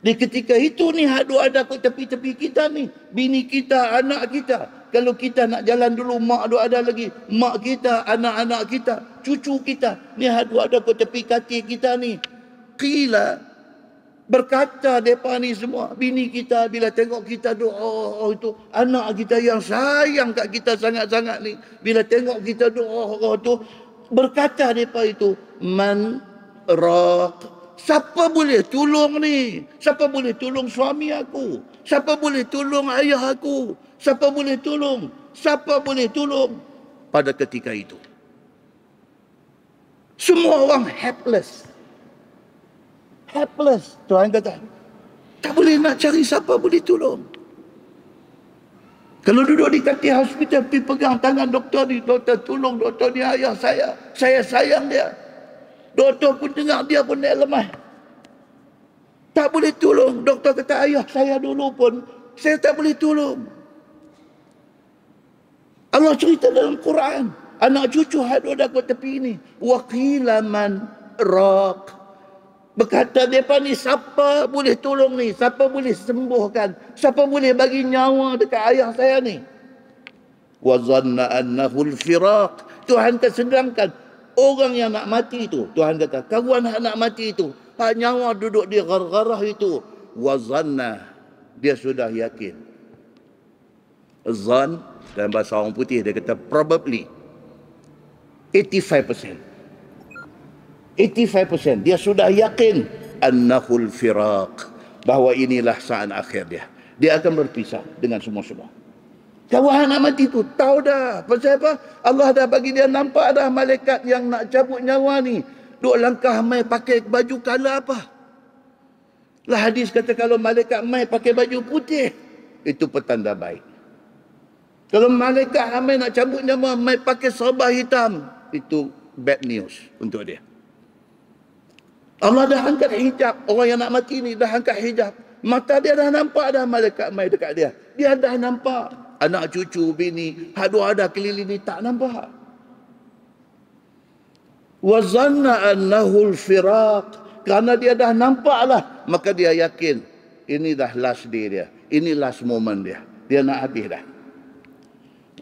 Di ketika itu ni hadu ada kat tepi-tepi kita ni, bini kita, anak kita. Kalau kita nak jalan dulu, mak ada lagi. Mak kita, anak-anak kita, cucu kita. Ni hadu ada kat tepi kaki kita ni. Qila, Berkata mereka ni semua, bini kita bila tengok kita doa itu, anak kita yang sayang kat kita sangat-sangat ni, bila tengok kita doa tu, berkata mereka itu, man raq, siapa boleh tolong ni? Siapa boleh tolong suami aku? Siapa boleh tolong ayah aku? Siapa boleh tolong? Siapa boleh tolong? Pada ketika itu, semua orang helpless. Helpless. Tuhan kata, tak boleh nak cari siapa boleh tolong. Kalau duduk di katil hospital, pergi pegang tangan doktor ni, doktor tolong, doktor ni ayah saya sayang dia. Doktor pun dengar dia pun dia lemah. Tak boleh tolong. Doktor kata, ayah saya dulu pun, saya tak boleh tolong. Allah cerita dalam Quran, anak cucu ada kat tepi ni. Wa qila man raq. Berkata mereka ni, siapa boleh tolong ni? Siapa boleh sembuhkan? Siapa boleh bagi nyawa dekat ayah saya ni? Wa zanna annahu al-firaq. Tuhan tersedangkan orang yang nak mati itu. Tuhan kata, kawan nak mati itu, hak nyawa duduk di gargarah itu. Wa zanna, dia sudah yakin. Zan, dalam bahasa orang putih dia kata probably. 85%. 85%. Dia sudah yakin annahul firaq, bahawa inilah saat akhir dia. Dia akan berpisah dengan semua-semua. Kawan nak mati tu tahu dah. Pasal apa? Allah dah bagi dia nampak dah malaikat yang nak cabut nyawa ni. Duk langkah mai pakai baju kala apa? Lah hadis kata kalau malaikat mai pakai baju putih, itu petanda baik. Kalau malaikat mai nak cabut nyawa mai pakai serba hitam, itu bad news untuk dia. Allah dah angkat hijab. Orang yang nak mati ni dah angkat hijab. Mata dia dah nampak dah malaikat mai dekat dia. Dia dah nampak. Anak cucu, bini, hadu ada keliling ni tak nampak. Wa zanna annahu al-firaq. Kerana dia dah nampak lah, maka dia yakin ini dah last day dia. Ini last moment dia. Dia nak habis dah.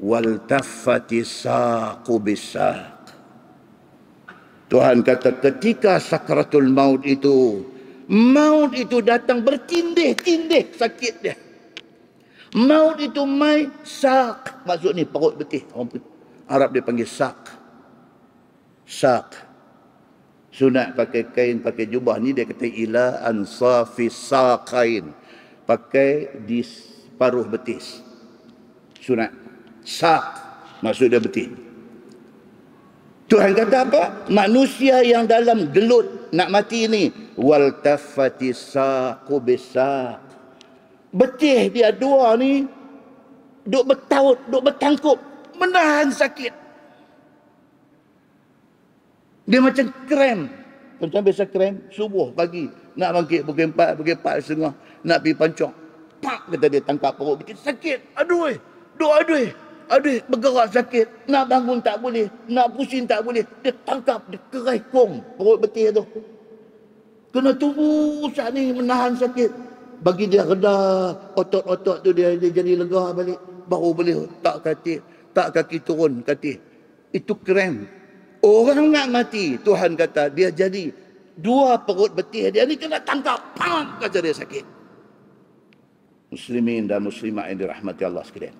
Wal taffati saqu bisaq. Tuhan kata ketika sakratul maut itu datang bertindih-tindih sakit dia. Maut itu mai sak, maksud ni perut betih. Orang Arab dia panggil sak. Sak. Sunat pakai kain, pakai jubah ni dia kata ila ansafi saqain. Pakai di paruh betis. Sunat. Sak, maksud dia betih. Tuhan kata apa? Manusia yang dalam gelut nak mati ni, wal taffati saqu bisaq. Betih dia dua ni duk bertaut, duk bertangkup, menahan sakit. Dia macam krem. Macam biasa krem subuh pagi nak bangkit pukul 4, pukul 4:30 nak pergi pancong. Pak kata dia tangkap perut betul sakit. Aduh, aduh, bergerak sakit. Nak bangun tak boleh. Nak pusing tak boleh. Dia tangkap, dia kerai kong perut betis tu. Kena tunggu saat ni menahan sakit. Bagi dia reda, otot-otot tu dia jadi lega balik. Baru boleh tak kaki turun katil. Itu krem. Orang nak mati, Tuhan kata dia jadi dua perut betis dia ni kena tangkap. Pam, kata dia sakit. Muslimin dan muslimat yang dirahmati Allah sekalian.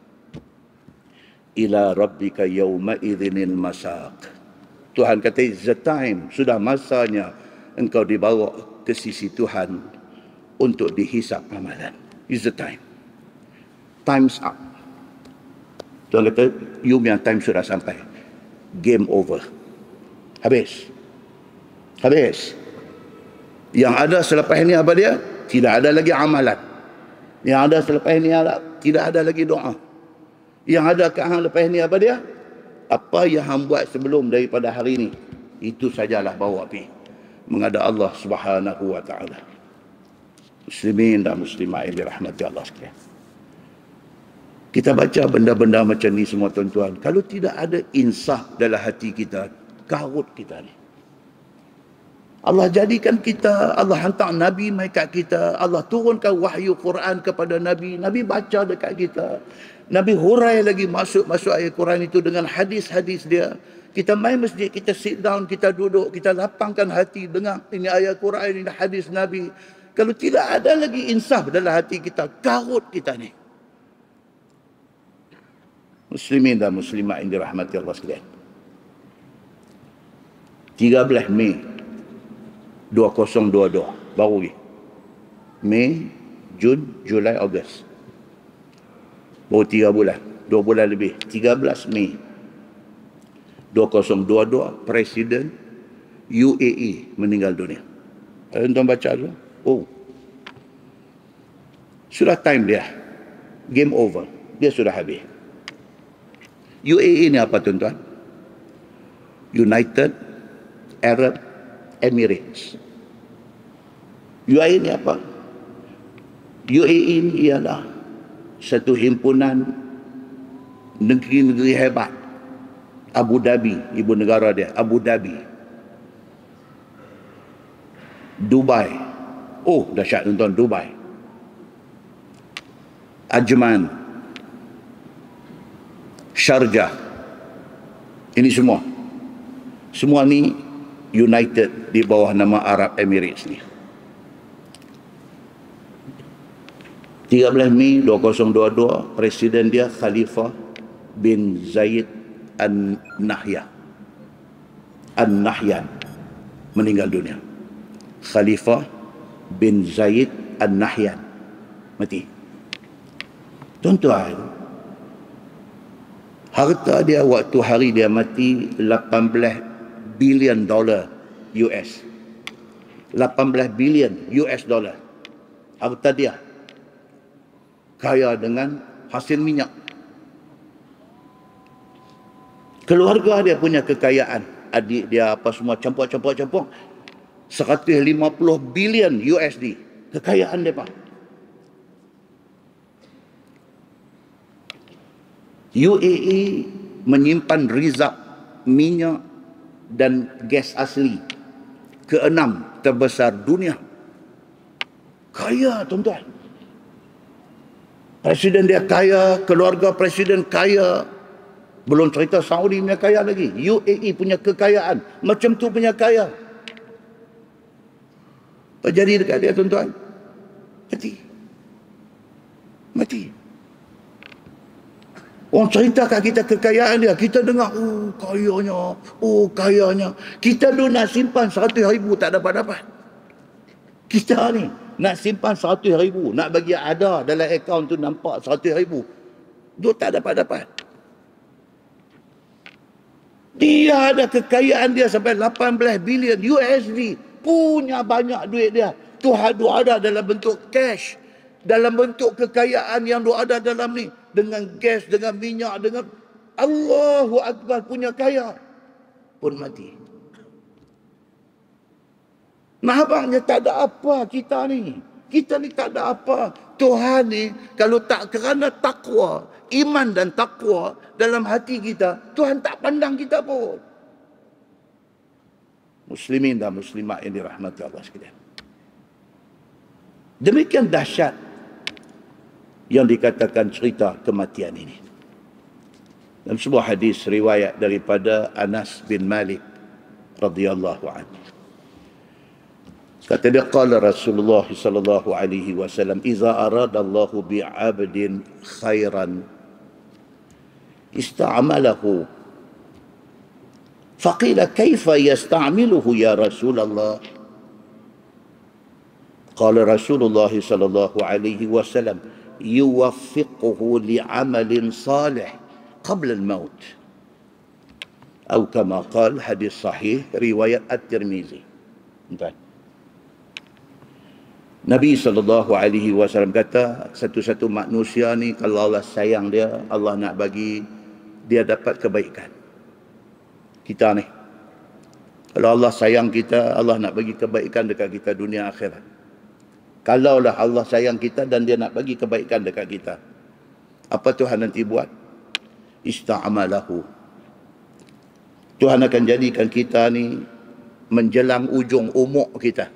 Ila rabbika yawma idhinil masaq. Tuhan kata it's the time, sudah masanya engkau dibawa ke sisi Tuhan untuk dihisap amalan. It's the time. Time's up. Tuhan kata you punya time sudah sampai. Game over. Habis. Yang ada selepas ini apa dia? Tidak ada lagi amalan. Yang ada selepas ini tidak ada lagi doa. Yang ada ke hang lepas ni apa dia? Apa yang hang buat sebelum daripada hari ini, itu sajalah bawa pergi menghadap Allah Subhanahu wa taala. Muslimin dan muslimat yang dirahmati Allah sekalian. Kita baca benda-benda macam ni semua tuan-tuan, kalau tidak ada insaf dalam hati kita, karut kita ni. Allah jadikan kita, Allah hantar Nabi mai kat kita, Allah turunkan wahyu Quran kepada Nabi, Nabi baca dekat kita, Nabi hurai lagi masuk ayat Quran itu dengan hadis-hadis dia. Kita main masjid, kita sit down, kita duduk, kita lapangkan hati dengar ini ayat Quran, ini hadis Nabi. Kalau tidak ada lagi insaf dalam hati kita, karut kita ni. Muslimin dan muslimat yang dirahmati Allah sekalian. 13 Mei 2022, baru lagi. Mei, Jun, Julai, Ogos. Baru 3 bulan, 2 bulan lebih. 13 Mei 2022, Presiden UAE meninggal dunia. Tuan baca tu? Oh. Sudah time dia. Game over. Dia sudah habis. UAE ni apa tuan-tuan? United Arab Emirates. UAE ni apa? UAE ni ialah satu himpunan negeri-negeri hebat. Abu Dhabi, ibu negara dia, Abu Dhabi. Dubai. Oh, dahsyat tuan-tuan, Dubai. Ajman. Sharjah. Ini semua. Semua ni united di bawah nama Arab Emirates ni. 13 Mei 2022, Presiden dia Khalifah bin Zayed An-Nahyan. An-Nahyan meninggal dunia. Khalifah bin Zayed An-Nahyan mati. Tuan-tuan, harta dia waktu hari dia mati 18 bilion dolar US. 18 bilion US dolar. Harta dia. Kaya dengan hasil minyak. Keluarga dia punya kekayaan. Adik dia apa semua campur-campur. 150 bilion USD. Kekayaan dia, Pak. UAE menyimpan rizab minyak dan gas asli ke-6 terbesar dunia. Kaya, tuan-tuan. Presiden dia kaya, keluarga presiden kaya. Belum cerita Saudi punya kaya lagi. UAE punya kekayaan. Macam tu punya kaya. Apa jadi dekat dia, tuan-tuan? Mati. Orang cerita kat kita kekayaan dia. Kita dengar, kayanya. Kita dulu nak simpan 100,000 tak dapat-dapat. Kita ni nak simpan 100,000. Nak bagi ada dalam akaun tu nampak 100,000. Dia tak dapat-dapat. Dia ada kekayaan dia sampai 18 bilion USD. Punya banyak duit dia. Tuhan ada dalam bentuk cash. Dalam bentuk kekayaan yang ada dalam ni. Dengan gas, dengan minyak, dengan Allahu Akbar punya kaya. Pun mati. Mahabangnya tak ada apa kita ni. Kita ni tak ada apa. Tuhan ni kalau tak kerana takwa, iman dan takwa dalam hati kita, Tuhan tak pandang kita pun. Muslimin dan muslimat yang dirahmati Allah sekalian. Demikian dahsyat yang dikatakan cerita kematian ini. Dalam sebuah hadis riwayat daripada Anas bin Malik radhiyallahu anhu. Kata dia, qala Rasulullah sallallahu alaihi wasallam, "Idza arada Allah bi 'abdin khairan ista'malahu." Faqila, "Kaifa yasta'miluhu ya Rasulullah?" Qala Rasulullah sallallahu alaihi wasallam, "Yuwaffiquhu li'amalin salih qabla al-maut." Atau kama qala, hadis sahih riwayat At-Tirmizi. Entah. Nabi SAW kata, satu-satu manusia ni kalau Allah sayang dia, Allah nak bagi dia dapat kebaikan. Kita ni, kalau Allah sayang kita, Allah nak bagi kebaikan dekat kita dunia akhirat. Kalaulah Allah sayang kita dan dia nak bagi kebaikan dekat kita, apa Tuhan nanti buat? Ista'amalahu. Tuhan akan jadikan kita ni menjelang ujung umur kita.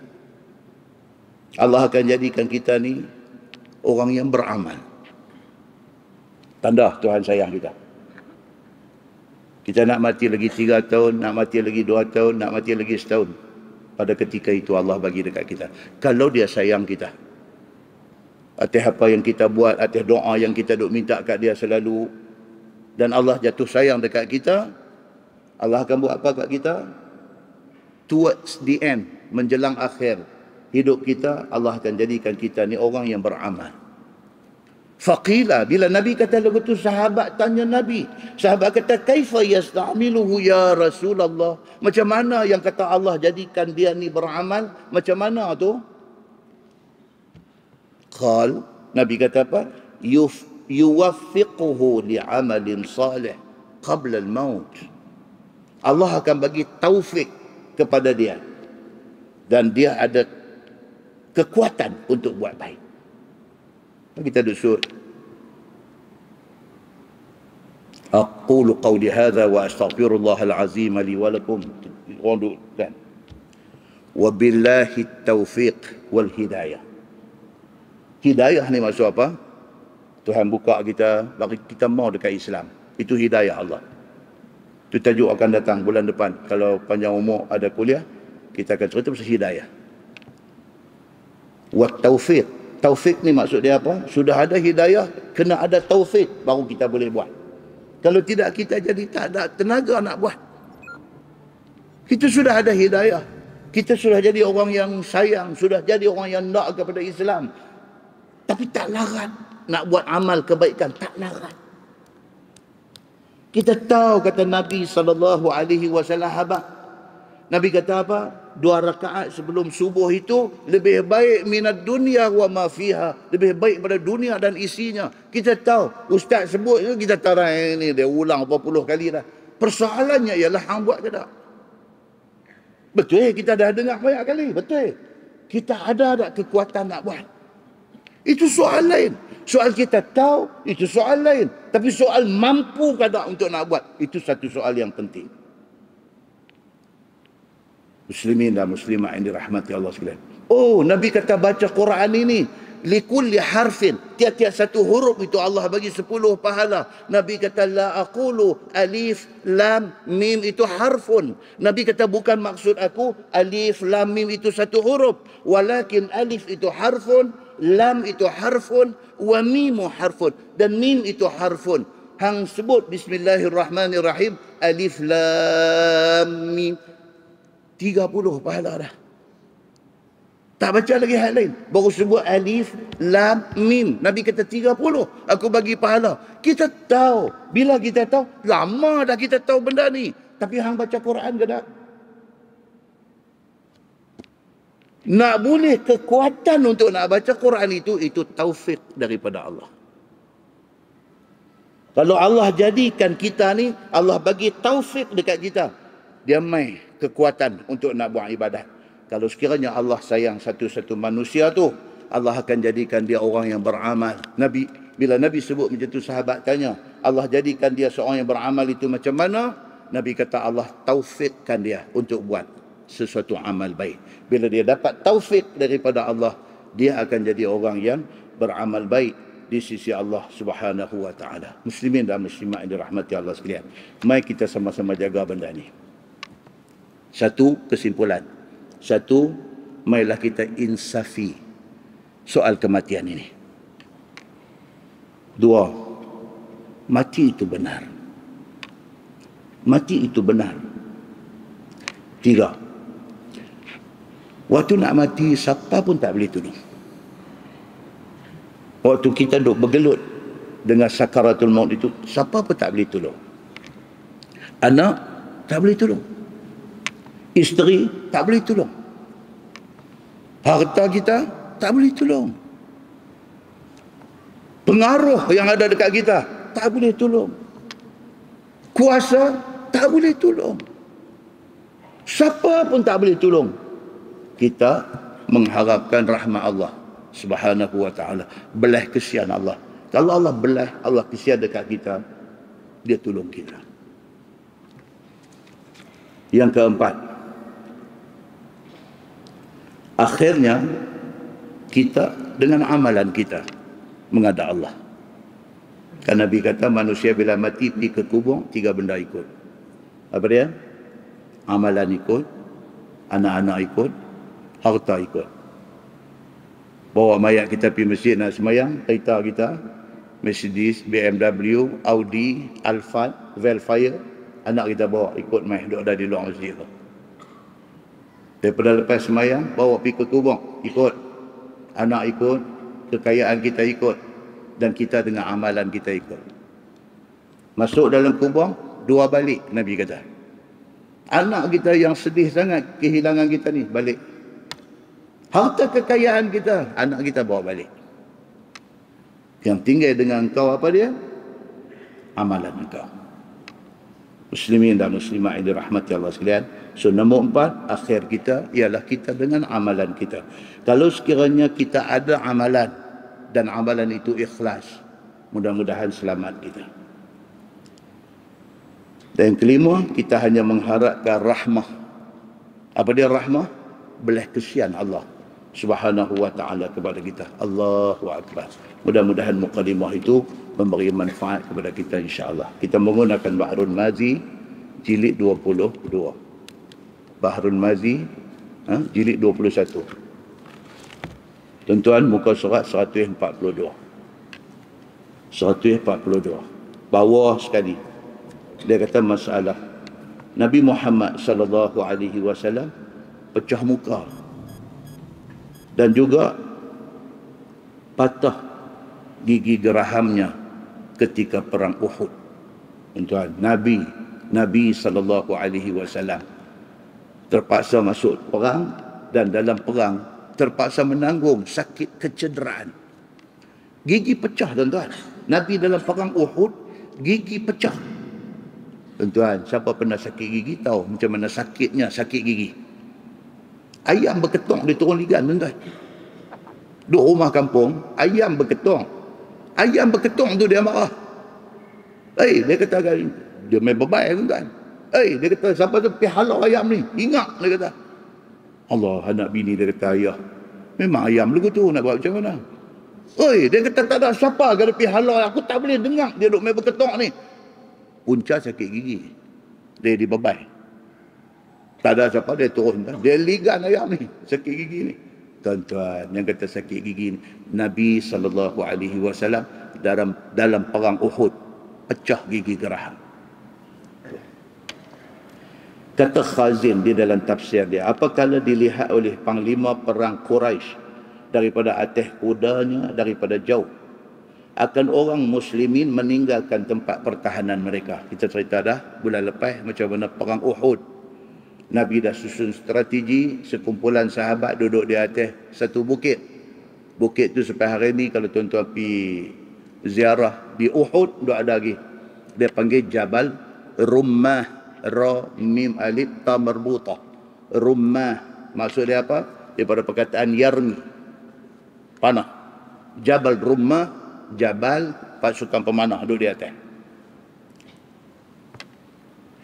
Allah akan jadikan kita ni orang yang beramal. Tanda Tuhan sayang kita. Kita nak mati lagi 3 tahun, nak mati lagi 2 tahun, nak mati lagi setahun. pada ketika itu Allah bagi dekat kita. Kalau dia sayang kita, atas apa yang kita buat, atas doa yang kita duk minta kat dia selalu, dan Allah jatuh sayang dekat kita, Allah akan buat apa kat kita? Towards the end, menjelang akhir hidup kita, Allah akan jadikan kita ni orang yang beramal. Faqila, bila Nabi kata lagu tu, sahabat tanya Nabi. Sahabat kata, kaifa yasta'miluhu ya Rasulullah? Macam mana yang kata Allah jadikan dia ni beramal? Macam mana tu? Qal, Nabi kata apa? Yuwaffiquhu li'amalin salih qabla al-maut. Allah akan bagi taufik kepada dia, dan dia ada kekuatan untuk buat baik. Kita duduk. Aqulu qawli hadha wa astaghfirullahal azim li wa lakum. Kan? Wabillahi taufiq wal hidayah. Hidayah ni maksud apa? Tuhan buka kita, bagi kita mau dekat Islam. Itu hidayah Allah. Itu tajuk akan datang bulan depan. Kalau panjang umur ada kuliah, kita akan cerita pasal hidayah. Wa taufiq. Taufik ni maksud dia apa? Sudah ada hidayah, kena ada taufik, baru kita boleh buat. Kalau tidak, kita jadi tak ada tenaga nak buat. Kita sudah ada hidayah, kita sudah jadi orang yang sayang, sudah jadi orang yang nak kepada Islam, tapi tak larat nak buat amal kebaikan, tak larat. Kita tahu kata Nabi SAW, Nabi kata apa? 2 rakaat sebelum subuh itu lebih baik minad dunia wa ma fiha, lebih baik pada dunia dan isinya. Kita tahu, ustaz sebut itu, kita tahu ini dia ulang berapa puluh kali dah. Persoalannya ialah hang buat ke tak? Betul, kita dah dengar banyak kali, betul. Kita ada tak kekuatan nak buat? Itu soal lain. Soal kita tahu, itu soal lain. Tapi soal mampu ke tak untuk nak buat, itu satu soal yang penting. Muslimin dan muslimah yang dirahmati Allah sekalian. Oh, Nabi kata baca Quran ini, likulli harfin, tiap-tiap satu huruf itu Allah bagi 10 pahala. Nabi kata la aqulu alif lam mim itu harfun. Nabi kata bukan maksud aku alif lam mim itu satu huruf, walakin alif itu harfun, lam itu harfun, wa mim harfun, dan mim itu harfun. Hang sebut bismillahirrahmanirrahim, alif lam mim, 30 pahala dah. Tak baca lagi hal lain, baru sebut alif lam mim, Nabi kata 30 aku bagi pahala. Kita tahu, bila kita tahu, lama dah kita tahu benda ni, tapi hang baca Quran ke tak? Nak boleh kekuatan untuk nak baca Quran itu taufik daripada Allah. Kalau Allah jadikan kita ni, Allah bagi taufik dekat kita, dia mai kekuatan untuk nak buat ibadat. Kalau sekiranya Allah sayang satu-satu manusia tu, Allah akan jadikan dia orang yang beramal. Nabi, bila Nabi sebut macam tu, sahabat tanya, Allah jadikan dia seorang yang beramal itu macam mana? Nabi kata Allah taufikkan dia untuk buat sesuatu amal baik. Bila dia dapat taufik daripada Allah, dia akan jadi orang yang beramal baik di sisi Allah Subhanahu wa taala. Muslimin dan muslimat yang dirahmati Allah sekalian, mari kita sama-sama jaga benda ni. Satu, kesimpulan. Satu, marilah kita insafi soal kematian ini. Dua, mati itu benar. Mati itu benar. Tiga, waktu nak mati, siapa pun tak boleh tolong. Waktu kita duk bergelut dengan sakaratul maut itu, siapa pun tak boleh tolong. Anak tak boleh tolong, isteri tak boleh tolong, harta kita tak boleh tolong, pengaruh yang ada dekat kita tak boleh tolong, kuasa tak boleh tolong, siapa pun tak boleh tolong. Kita mengharapkan rahmat Allah Subhanahu wa ta'ala, belah kesian Allah. Kalau Allah belah, Allah kesian dekat kita, dia tolong kita. Yang keempat, akhirnya kita dengan amalan kita menghadap Allah. Kan Nabi kata manusia bila mati pergi ke kubur, 3 benda ikut. Apa dia? Amalan ikut, Anak-anak ikut, harta ikut. Bawa mayat kita pergi masjid nak semayang, kereta kita, Mercedes, BMW, Audi, Alphard, Velfire, anak kita bawa ikut mai, duduk ada di luar masjid tu. Daripada lepas semayang, bawa pergi ke kubur, ikut. Anak ikut, kekayaan kita ikut, dan kita dengan amalan kita ikut. Masuk dalam kubur, dua balik, Nabi kata. Anak kita yang sedih sangat kehilangan kita ni, balik. Harta kekayaan kita, anak kita bawa balik. Yang tinggal dengan engkau apa dia? Amalan engkau. Muslimin dan muslimat yang dirahmati Allah sekalian. So nombor 4, akhir kita ialah kita dengan amalan kita. Kalau sekiranya kita ada amalan dan amalan itu ikhlas, mudah-mudahan selamat kita. Dan yang kelima, kita hanya mengharapkan rahmah. Apa dia rahmah? Belas kesian Allah Subhanahu wa ta'ala kepada kita. Allahu Akbar. Mudah-mudahan mukadimah itu memberi manfaat kepada kita insya-Allah. Kita menggunakan Bahrul Mazi jilid 22. Bahrul Mazi jilid 21. Tuan-tuan, muka surat 142. 142. Bawah sekali. Dia kata masalah Nabi Muhammad sallallahu alaihi wasallam pecah muka dan juga patah gigi gerahamnya ketika perang Uhud. Tuan, Nabi sallallahu alaihi wasallam terpaksa masuk perang dan dalam perang terpaksa menanggung sakit kecederaan. Gigi pecah, tuan-tuan. Nabi dalam perang Uhud gigi pecah. Tuan-tuan, siapa pernah sakit gigi tahu macam mana sakitnya sakit gigi. Ayam berketung dia turun ligan, tuan-tuan. Duk rumah kampung, ayam berketung. Ayam berketung tu dia marah. Dia kata, dia main bebai, tuan-tuan. Dia kata, siapa tu pergi halau ayam ni? Ingat, dia kata. Allah, anak bini dia kata, ayah, memang ayam lagu tu, nak buat macam mana? Dia kata, tak ada siapa kalau pergi halau, aku tak boleh dengar dia duk main berketung ni. Punca sakit gigi. Dia dibebai. Tak ada siapa, dia turun. Dia ligan ayam ni, sakit gigi ni. Tuan-tuan, yang kata sakit gigi ni, Nabi SAW dalam perang Uhud, pecah gigi geraham. Kata Khazin di dalam tafsir dia, apakala dilihat oleh panglima perang Quraisy daripada atas kudanya, daripada jauh, akan orang muslimin meninggalkan tempat pertahanan mereka. Kita cerita dah bulan lepas macam mana perang Uhud. Nabi dah susun strategi, sekumpulan sahabat duduk di atas satu bukit. Bukit tu sampai hari ni kalau tuan-tuan pergi ziarah di Uhud, duduk ada lagi. Dia panggil Jabal Rummah. Ra, Mim, Alif, Ta marbutah. Rummah. Maksud dia apa? Daripada perkataan yarmi. Panah. Jabal Rummah, Jabal pasukan pemanah duduk di atas.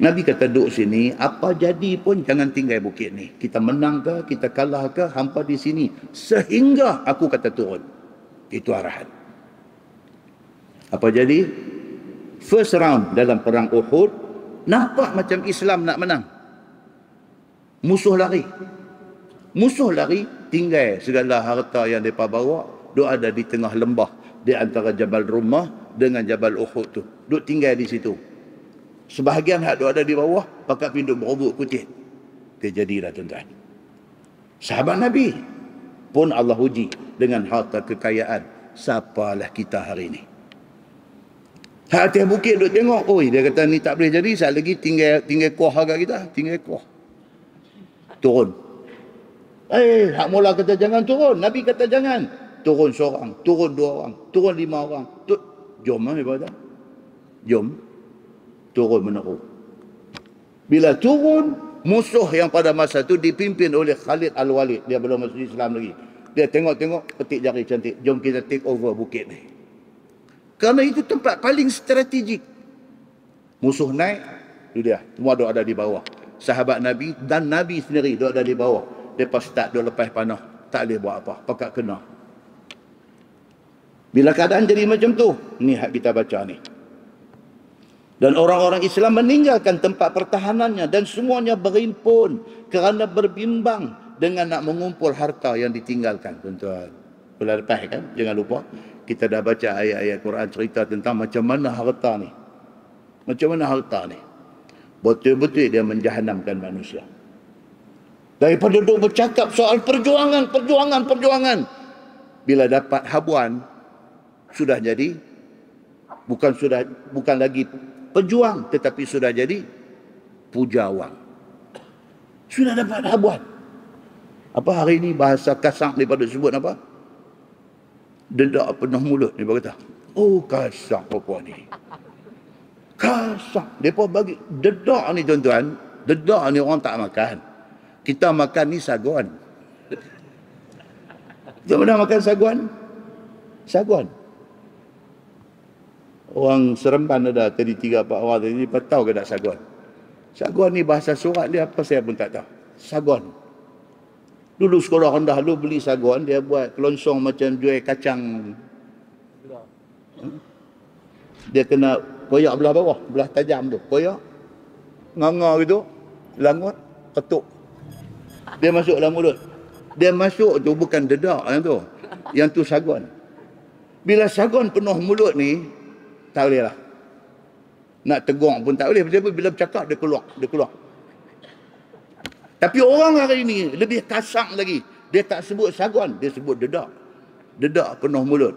Nabi kata duduk sini, apa jadi pun jangan tinggal bukit ni. Kita menang ke, kita kalah ke, hampa di sini. Sehingga aku kata turun. Itu arahan. Apa jadi? First round dalam perang Uhud, nampak macam Islam nak menang. Musuh lari. Musuh lari, tinggal segala harta yang mereka bawa, duk ada di tengah lembah. Di antara Jabal Rummah dengan Jabal Uhud tu. Duk tinggal di situ. Sebahagian hak duk ada di bawah, pakat pinduk berobok kutip. Terjadilah, tuan-tuan. Sahabat Nabi pun Allah uji dengan harta kekayaan. Siapalah kita hari ini? Hak atas bukit duk tengok, dia kata ni tak boleh jadi, saat lagi tinggal kuah agak kita, tinggal kuah. Turun. Hak mula kata jangan turun, Nabi kata jangan. Turun seorang, turun dua orang, turun lima orang. Jom ibadah. Jom. Turun meneru. Bila turun, musuh yang pada masa itu dipimpin oleh Khalid Al-Walid. Dia belum masuk Islam lagi. Dia tengok-tengok, petik jari cantik. Jom kita take over bukit ni. Kerana itu tempat paling strategik. Musuh naik, itu dia. Semua duk ada di bawah. Sahabat Nabi dan Nabi sendiri duk ada di bawah. Mereka start duk lepas panah. Tak boleh buat apa. Pakat kena. Bila keadaan jadi macam tu, ni hak kita baca ni. Dan orang-orang Islam meninggalkan tempat pertahanannya dan semuanya berhimpun kerana berbimbang dengan nak mengumpul harta yang ditinggalkan. Tuan-tuan, bulan lepas kan, jangan lupa kita dah baca ayat-ayat Quran cerita tentang macam mana harta ni. Macam mana harta ni betul-betul dia menjahanamkan manusia. Daripada duk bercakap soal perjuangan, bila dapat habuan sudah jadi bukan lagi pejuang, tetapi sudah jadi pujawang. Sudah dapat habuan. Apa hari ini bahasa kasar daripada sebut apa? Dedak penuh mulut ni berkata. Oh, kasar perempuan ni. Kasar. Mereka bagi dedak ni tuan-tuan. Dedak ni orang tak makan. Kita makan ni saguan. Kita pernah makan saguan? Saguan. Orang Seremban ada tadi 3-4 orang tadi, tahu ke tak saguan? Saguan ni bahasa surat dia apa saya pun tak tahu. Saguan. Dulu sekolah rendah lu beli saguan, dia buat kelonsong macam jual kacang. Dia kena koyak belah bawah, belah tajam tu. Koyak, nganga gitu, langut, ketuk. Dia masuk dalam mulut. Dia masuk tu bukan dedak yang tu. Yang tu saguan. Bila saguan penuh mulut ni, tak boleh lah. Nak tegur pun tak boleh. Bila bercakap, dia keluar. Tapi orang hari ini lebih kasar lagi. Dia tak sebut saguan, dia sebut dedak. Dedak penuh mulut.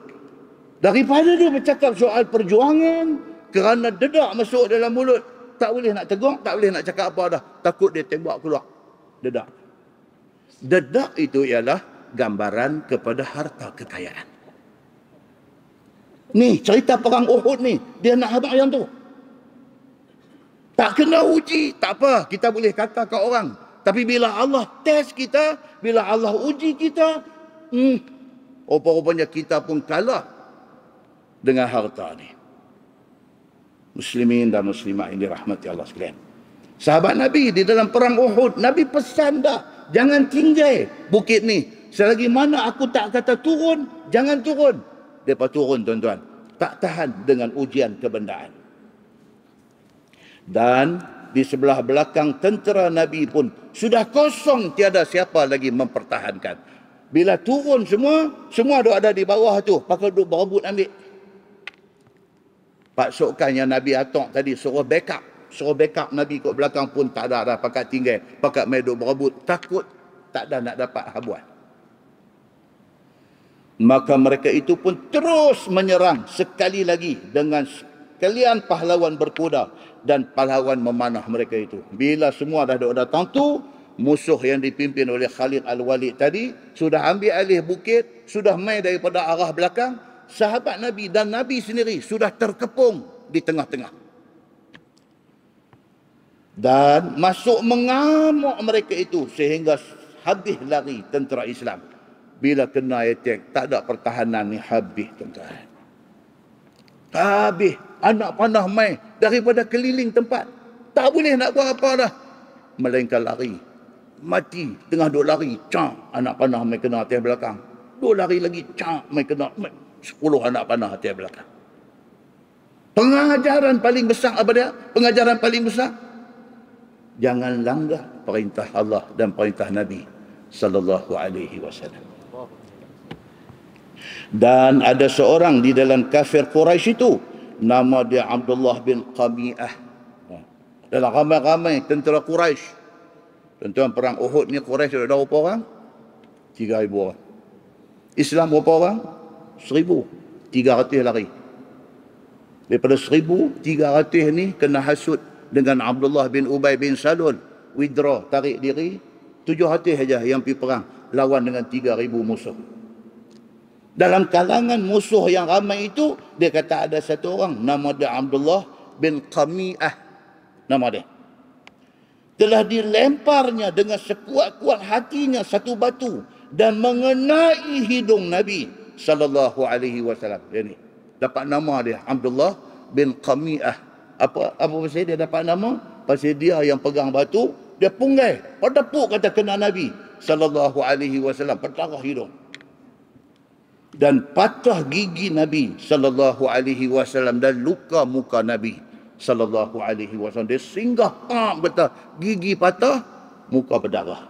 Daripada dia bercakap soal perjuangan, kerana dedak masuk dalam mulut, tak boleh nak tegur, tak boleh nak cakap apa dah. Takut dia tembak keluar. Dedak. Dedak itu ialah gambaran kepada harta kekayaan. Ni cerita perang Uhud ni, dia nak habaq yang tu. Tak kena uji, tak apa, kita boleh kata ke orang. Tapi bila Allah test kita, bila Allah uji kita, rupa-rupanya kita pun kalah dengan harta ni. Muslimin dan muslimat yang dirahmati Allah sekalian. Sahabat Nabi di dalam perang Uhud, Nabi pesan dah, jangan tinggal bukit ni. Selagi mana aku tak kata turun, jangan turun. Mereka turun tuan-tuan. Tak tahan dengan ujian kebendaan. Dan di sebelah belakang tentera Nabi pun sudah kosong, tiada siapa lagi mempertahankan. Bila turun semua duk ada di bawah tu, pakai duk berebut ambil. Pasukan yang Nabi atok tadi suruh backup Nabi kat belakang pun tak ada dah, pakai tinggal, pakai main duk berebut, takut tak ada nak dapat habuan. Maka mereka itu pun terus menyerang sekali lagi dengan sekalian pahlawan berkuda dan pahlawan memanah mereka itu. Bila semua dah datang tu, musuh yang dipimpin oleh Khalid Al-Walid tadi sudah ambil alih bukit, sudah mai daripada arah belakang. Sahabat Nabi dan Nabi sendiri sudah terkepung di tengah-tengah. Dan masuk mengamuk mereka itu sehingga habis lari tentera Islam. Bila kena attack, tak ada pertahanan ni, habis tuan-tuan. Habis. Anak panah mai daripada keliling tempat. Tak boleh nak buat apa dah. Melainkan lari. Mati. Tengah duk lari. Cak. Anak panah mai kena atas belakang. Duk lari lagi. Cak. Mai kena 10 anak panah atas belakang. Pengajaran paling besar apa dia? Pengajaran paling besar. Jangan langgar perintah Allah dan perintah Nabi sallallahu alaihi wasallam. Dan ada seorang di dalam kafir Quraisy itu, nama dia Abdullah bin Qami'ah. Dalam ramai-ramai tentera Quraisy. Tuan-tuan, perang Uhud ni Quraisy ada berapa orang? 3,000 orang. Islam berapa orang? 1,300 lari. Daripada 1,300 ni kena hasut dengan Abdullah bin Ubay bin Salul. Withdraw, tarik diri. 700 saja yang pergi perang lawan dengan 3,000 musuh. Dalam kalangan musuh yang ramai itu, dia kata ada satu orang, nama dia Abdullah bin Qami'ah. Nama dia. Telah dilemparnya dengan sekuat-kuat hatinya satu batu dan mengenai hidung Nabi sallallahu alaihi wasallam. Ini dapat nama dia Abdullah bin Qami'ah. Apa pasal dia dapat nama? Pasal dia yang pegang batu, dia punggai, pedepuk kata kena Nabi sallallahu alaihi wasallam, berdarah hidung. Dan patah gigi Nabi sallallahu alaihi wasallam dan luka muka Nabi sallallahu alaihi wasallam. Dia singgah, kata gigi patah, muka berdarah.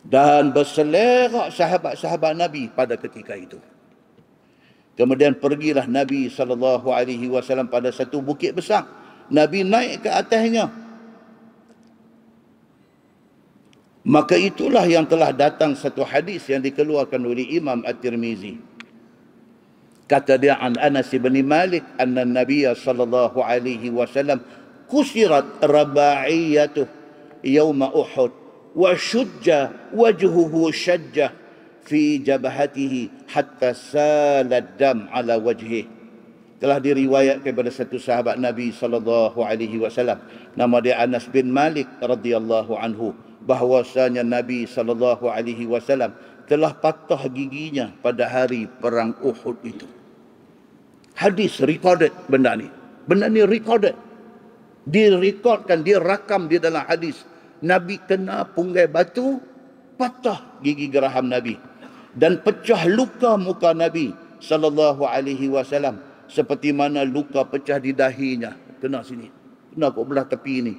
Dan berselerak sahabat-sahabat Nabi pada ketika itu. Kemudian pergilah Nabi sallallahu alaihi wasallam pada satu bukit besar. Nabi naik ke atasnya. Maka itulah yang telah datang satu hadis yang dikeluarkan oleh Imam At-Tirmizi. Kata dia an Anas bin Malik anna Nabiy sallallahu alaihi wasallam kusirat raba'iyatuh yawma Uhud wa shujja wajhuhu shajjah fi jabhatihi hatta salad dam ala wajhihi. Telah diriwayatkan kepada satu sahabat Nabi sallallahu alaihi wasallam, nama dia Anas bin Malik radhiyallahu anhu, bahwasanya Nabi sallallahu alaihi wasallam telah patah giginya pada hari perang Uhud itu. Hadis recorded benda ni. Benda ni recorded. Direkodkan, direkam di dalam hadis. Nabi kena punggai batu, patah gigi geraham Nabi. Dan pecah luka muka Nabi sallallahu alaihi wasallam seperti mana luka pecah di dahinya. Kena sini. Kena kok belah tepi ni.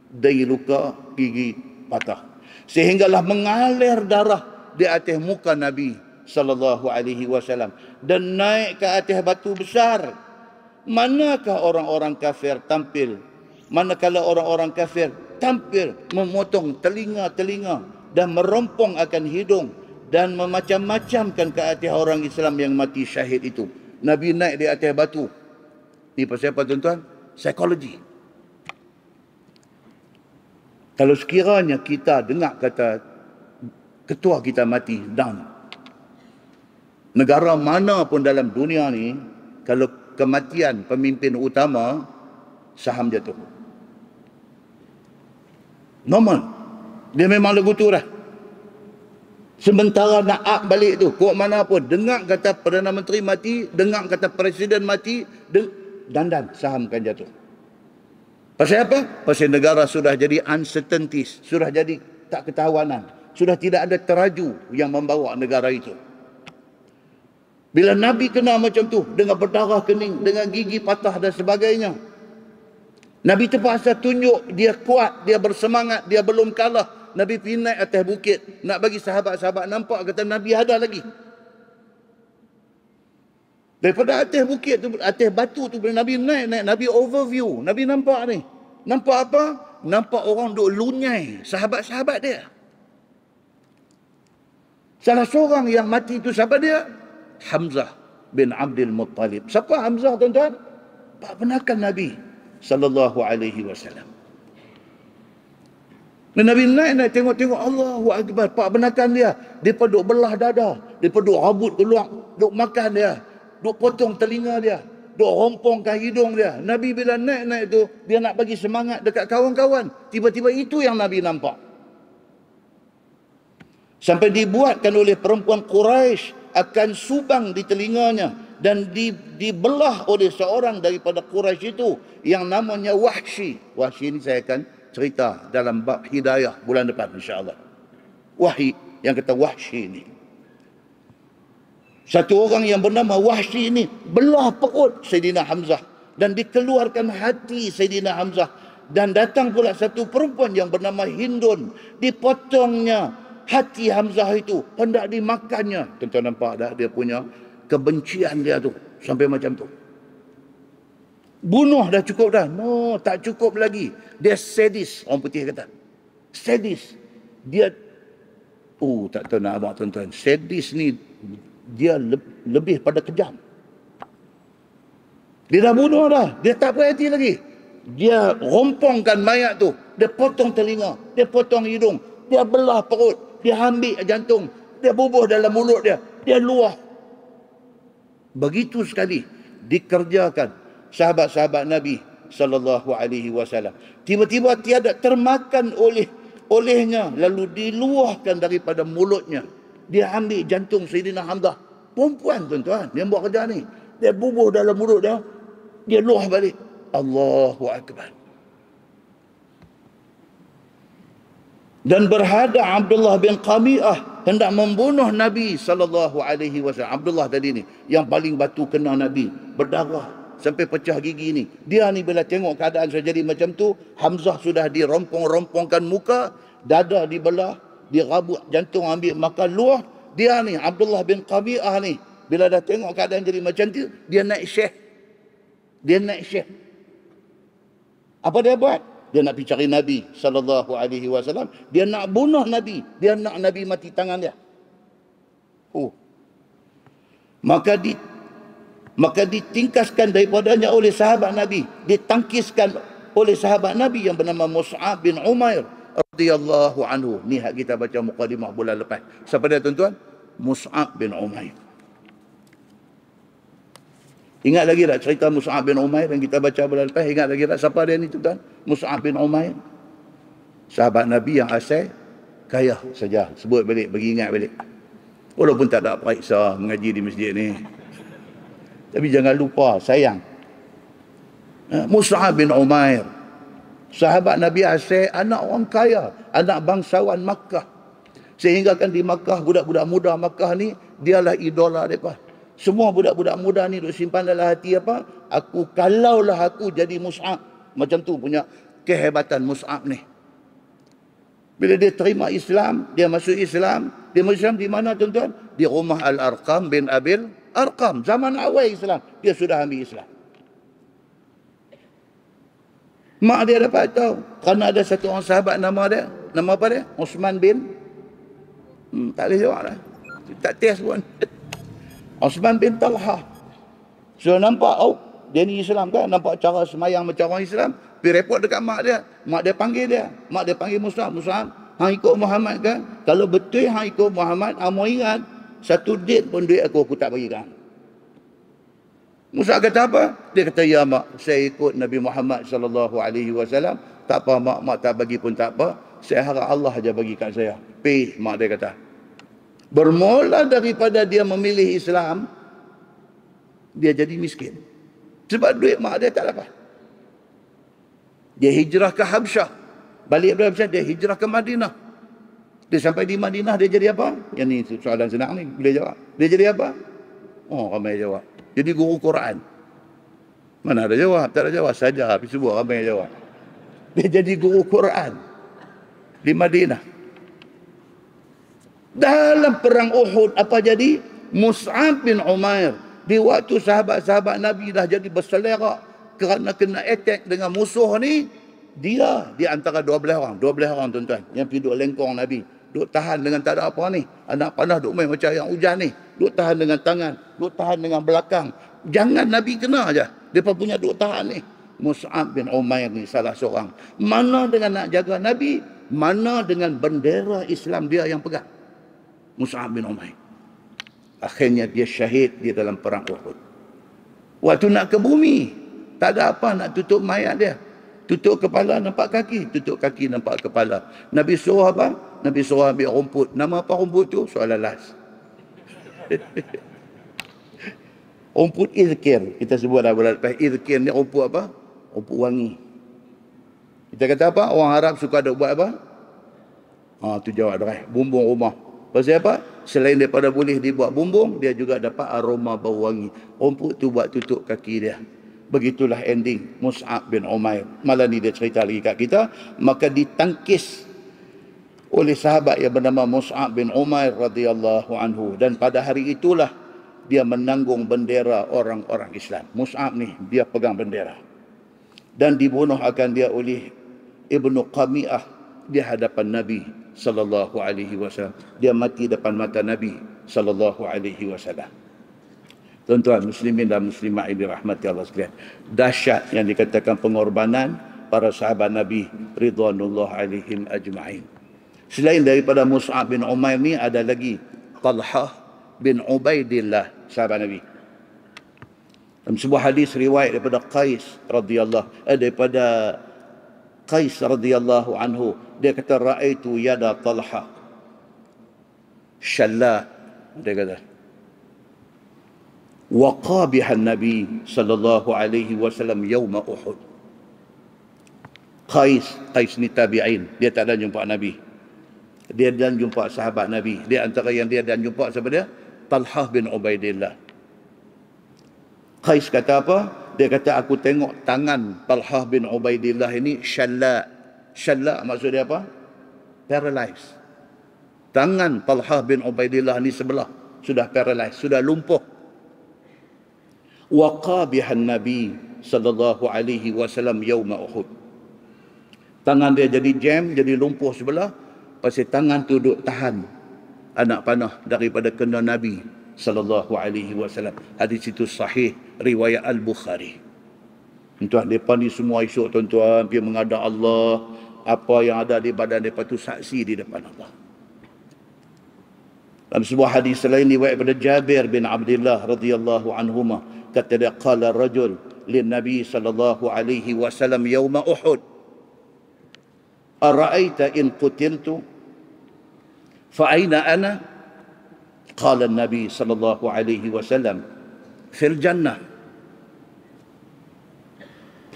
Dari luka gigi patah. Sehinggalah mengalir darah di atas muka Nabi sallallahu alaihi wasallam dan naik ke atas batu besar. Manakah orang-orang kafir tampil? Manakala orang-orang kafir tampil memotong telinga-telinga dan merompong akan hidung dan memacam-macamkan ke atas orang Islam yang mati syahid itu. Nabi naik di atas batu. Ni pasal apa tuan-tuan? Psikologi. Kalau sekiranya kita dengar kata ketua kita mati, down. Negara mana pun dalam dunia ni, kalau kematian pemimpin utama, saham jatuh. Normal. Dia memang lagu tu dah. Sementara nak up balik tu, kok mana pun, dengar kata Perdana Menteri mati, dengar kata Presiden mati, dandan, saham kan jatuh. Pasal apa? Pasal negara sudah jadi uncertainties, sudah jadi tak ketahuanan, sudah tidak ada teraju yang membawa negara itu. Bila Nabi kena macam tu, dengan berdarah kening, dengan gigi patah dan sebagainya, Nabi terpaksa tunjuk dia kuat, dia bersemangat, dia belum kalah. Nabi pergi naik atas bukit, nak bagi sahabat-sahabat nampak kata Nabi ada lagi. Daripada atas bukit tu, atas batu tu, bila Nabi naik, Nabi overview, Nabi nampak ni. Nampak apa? Nampak orang duk lunyai sahabat-sahabat dia. Salah seorang yang mati itu siapa dia? Hamzah bin Abdul Muttalib. Siapa Hamzah tuan-tuan? Pak penakan Nabi sallallahu alaihi wasallam. Nabi naik tengok-tengok, Allahu Akbar, pak penakan dia. Dia duk belah dada, dia duk rabut keluar, duk makan dia, duk potong telinga dia, duk rompongkan hidung dia. Nabi bila naik tu, dia nak bagi semangat dekat kawan-kawan. Tiba-tiba itu yang Nabi nampak. Sampai dibuatkan oleh perempuan Quraisy akan subang di telinganya dan dibelah oleh seorang daripada Quraisy itu yang namanya Wahsy. Wahsy ini saya akan cerita dalam bab hidayah bulan depan insya-Allah. Wahyi yang kata Wahsy ini. Satu orang yang bernama Wahsy ini belah perut Sayyidina Hamzah dan dikeluarkan hati Sayyidina Hamzah, dan datang pula satu perempuan yang bernama Hindun, dipotongnya hati Hamzah itu, hendak dimakannya. Tuan-tuan nampak dah dia punya kebencian dia tu sampai macam tu. Bunuh dah cukup dah. No, tak cukup lagi. Dia sadis, orang putih kata. Sadis. Dia tak tahu nak abang tuan-tuan. Sadis ni dia lebih pada kejam. Dia dah bunuh dah. Dia tak berhati lagi. Dia rompongkan mayat tu. Dia potong telinga, dia potong hidung, dia belah perut, dia ambil jantung, dia bubuh dalam mulut dia, dia luah. Begitu sekali dikerjakan sahabat-sahabat Nabi sallallahu alaihi wasallam. Tiba-tiba tiada termakan olehnya, lalu diluahkan daripada mulutnya. Dia ambil jantung Sayyidina Hamzah. Perempuan tuan-tuan yang buat kerja ni. Dia bubuh dalam mulut dia, dia luah balik. Allahu Akbar. Dan berhadap Abdullah bin Qami'ah hendak membunuh Nabi sallallahu alaihi wasallam. Abdullah tadi ni yang paling batu kena Nabi, berdarah. sampai pecah gigi ni. Dia ni bila tengok keadaan sudah jadi macam tu, Hamzah sudah dirompong-rompongkan muka, dada dibelah, dirabut jantung, ambil makan luah. Dia ni Abdullah bin Qabi'ah ni bila dah tengok keadaan jadi macam tu, dia naik syekh. Dia naik syekh. Apa dia buat? Dia nak pergi cari Nabi sallallahu alaihi wasallam. Dia nak bunuh Nabi. Dia nak Nabi mati tangan dia. Maka ditingkaskan daripadanya oleh sahabat Nabi. Ditangkiskan oleh sahabat Nabi yang bernama Mus'ab bin Umair radhiyallahu anhu. Ni hak kita baca mukadimah bulan lepas. Siapa dia tuan-tuan? Mus'ab bin Umair. Ingat lagi tak cerita Mus'ab bin Umair yang kita baca bulan lepas? Ingat lagi tak siapa dia ni tuan? Mus'ab bin Umair. Sahabat Nabi yang asal kaya saja. Sebut balik, bagi ingat balik. Walaupun tak ada periksa mengaji di masjid ni. Tapi jangan lupa, sayang. Mus'ab bin Umair. Sahabat Nabi asal, anak orang kaya. Anak bangsawan Makkah. Sehingga kan di Makkah, budak-budak muda Makkah ni, dialah idola mereka. Semua budak-budak muda ni duk simpan dalam hati apa? Kalaulah aku jadi Mus'ab. Macam tu punya kehebatan Mus'ab ni. Bila dia terima Islam, dia masuk Islam. Dia masuk Islam di mana tuan-tuan? Di rumah Al-Arqam bin Abil Arqam. Zaman awal Islam, dia sudah ambil Islam. Mak dia dapat tahu. Kerana ada satu orang sahabat nama dia. Nama apa dia? Osman bin... tak boleh jawab lah. Tak test pun. Osman bin Talha. So nampak, dia ni Islam kan? Nampak cara semayang macam orang Islam. Pergi report dekat mak dia. Mak dia panggil dia. Mak dia panggil Mus'ab. Mus'ab, hang ikut Muhammad kan? Kalau betul hang ikut Muhammad, hang mau ingat, satu date pun duit aku tak bagi kan? Mus'ab kata apa? Dia kata, ya mak, saya ikut Nabi Muhammad sallallahu alaihi wasallam. Tak apa mak, mak tak bagi pun tak apa. Saya harap Allah aja bagi kat saya. Pergi, mak dia kata. Bermula daripada dia memilih Islam, dia jadi miskin. Sebab duit mak dia tak dapat. Dia hijrah ke Habsyah. Balik dari Habsyah, dia hijrah ke Madinah. Dia sampai di Madinah, dia jadi apa? Yang ni soalan senang ni, boleh jawab. Dia jadi apa? Oh, ramai jawab. Jadi guru Quran. Mana ada jawab? Tak ada jawab. Saja, tapi sebut ramai jawab. Dia jadi guru Quran di Madinah. Dalam perang Uhud, apa jadi? Mus'ab bin Umair. Di waktu sahabat-sahabat Nabi dah jadi berselerak kerana kena attack dengan musuh ni, dia di antara 12 orang. 12 orang tuan-tuan. Yang pergi duduk lengkong Nabi. Duduk tahan dengan tak ada apa ni. Anak panah duduk main macam yang hujan ni. Duduk tahan dengan tangan. Duduk tahan dengan belakang. Jangan Nabi kena aja. Mereka punya duduk tahan ni. Mus'ab bin Umair ni salah seorang. Mana dengan nak jaga Nabi, mana dengan bendera Islam dia yang pegang. Mus'ab bin Umair. Akhirnya dia syahid di dalam perang Uhud. Waktu nak ke bumi, tak ada apa nak tutup mayat dia. Tutup kepala nampak kaki, tutup kaki nampak kepala. Nabi suruh apa? Nabi suruh ambil rumput. Nama apa rumput tu? Soalan last. Rumput izkir. Kita sebut dah bulan lepas. Izkir ni rumput apa? Rumput wangi. Kita kata apa? Orang Arab suka ada buat apa? Tu jawab dah. Bumbung rumah. Pasal apa? Selain daripada boleh dibuat bumbung, dia juga dapat aroma bau wangi. Rumput tu buat tutup kaki dia. Begitulah ending Mus'ab bin Umair. Malam ni dia cerita lagi kat kita. Maka ditangkis oleh sahabat yang bernama Mus'ab bin Umair radhiyallahu anhu. Dan pada hari itulah dia menanggung bendera orang-orang Islam. Mus'ab ni, dia pegang bendera. Dan dibunuh akan dia oleh Ibnu Qami'ah di hadapan Nabi sallallahu alaihi wasallam. Dia mati depan mata Nabi sallallahu alaihi wasallam. Tuan-tuan muslimin dan muslimat yang dirahmati Allah sekalian. Dahsyat yang dikatakan pengorbanan para sahabat Nabi ridwanullah alaihim ajma'in. Selain daripada Mus'ab bin Umair ni, ada lagi Talhah bin Ubaidillah, sahabat Nabi. Dalam sebuah hadis riwayat daripada Qais radhiyallahu anhu, dia kata raaitu yada Talha syalla, dia kata waqabihan Nabi sallallahu alaihi wasallam yauma Uhud. Qais ni tabi'in, dia tak ada jumpa Nabi. Dia dan jumpa sahabat Nabi. Dia antara yang dia dan jumpa siapa dia? Talhah bin Ubaidillah. Qais kata apa? Dia kata, aku tengok tangan Talhah bin Ubaidillah ini syalla. Syalla maksud dia apa? Paralyzed. Tangan Talhah bin Ubaidillah ni sebelah sudah paralyzed, sudah lumpuh. Wa qabihan Nabi sallallahu alaihi wasallam yauma Uhud. Tangan dia jadi jam, jadi lumpuh sebelah, pasal tangan tu duk tahan anak panah daripada kena Nabi sallallahu alaihi wasallam. Hadis itu sahih riwayat Al-Bukhari. Tuan depan ni semua esok tuan-tuan pergi menghadap Allah, apa yang ada di badan depa tu saksi di depan Allah. Dalam sebuah hadis lain riwayat daripada Jabir bin Abdullah radhiyallahu anhuma, kata dia, qala rajul lin Nabi sallallahu alaihi wasallam yauma Uhud, ara'aita in qutiltu fa aina ana? Qala an-nabi sallallahu alaihi wasallam fil jannah.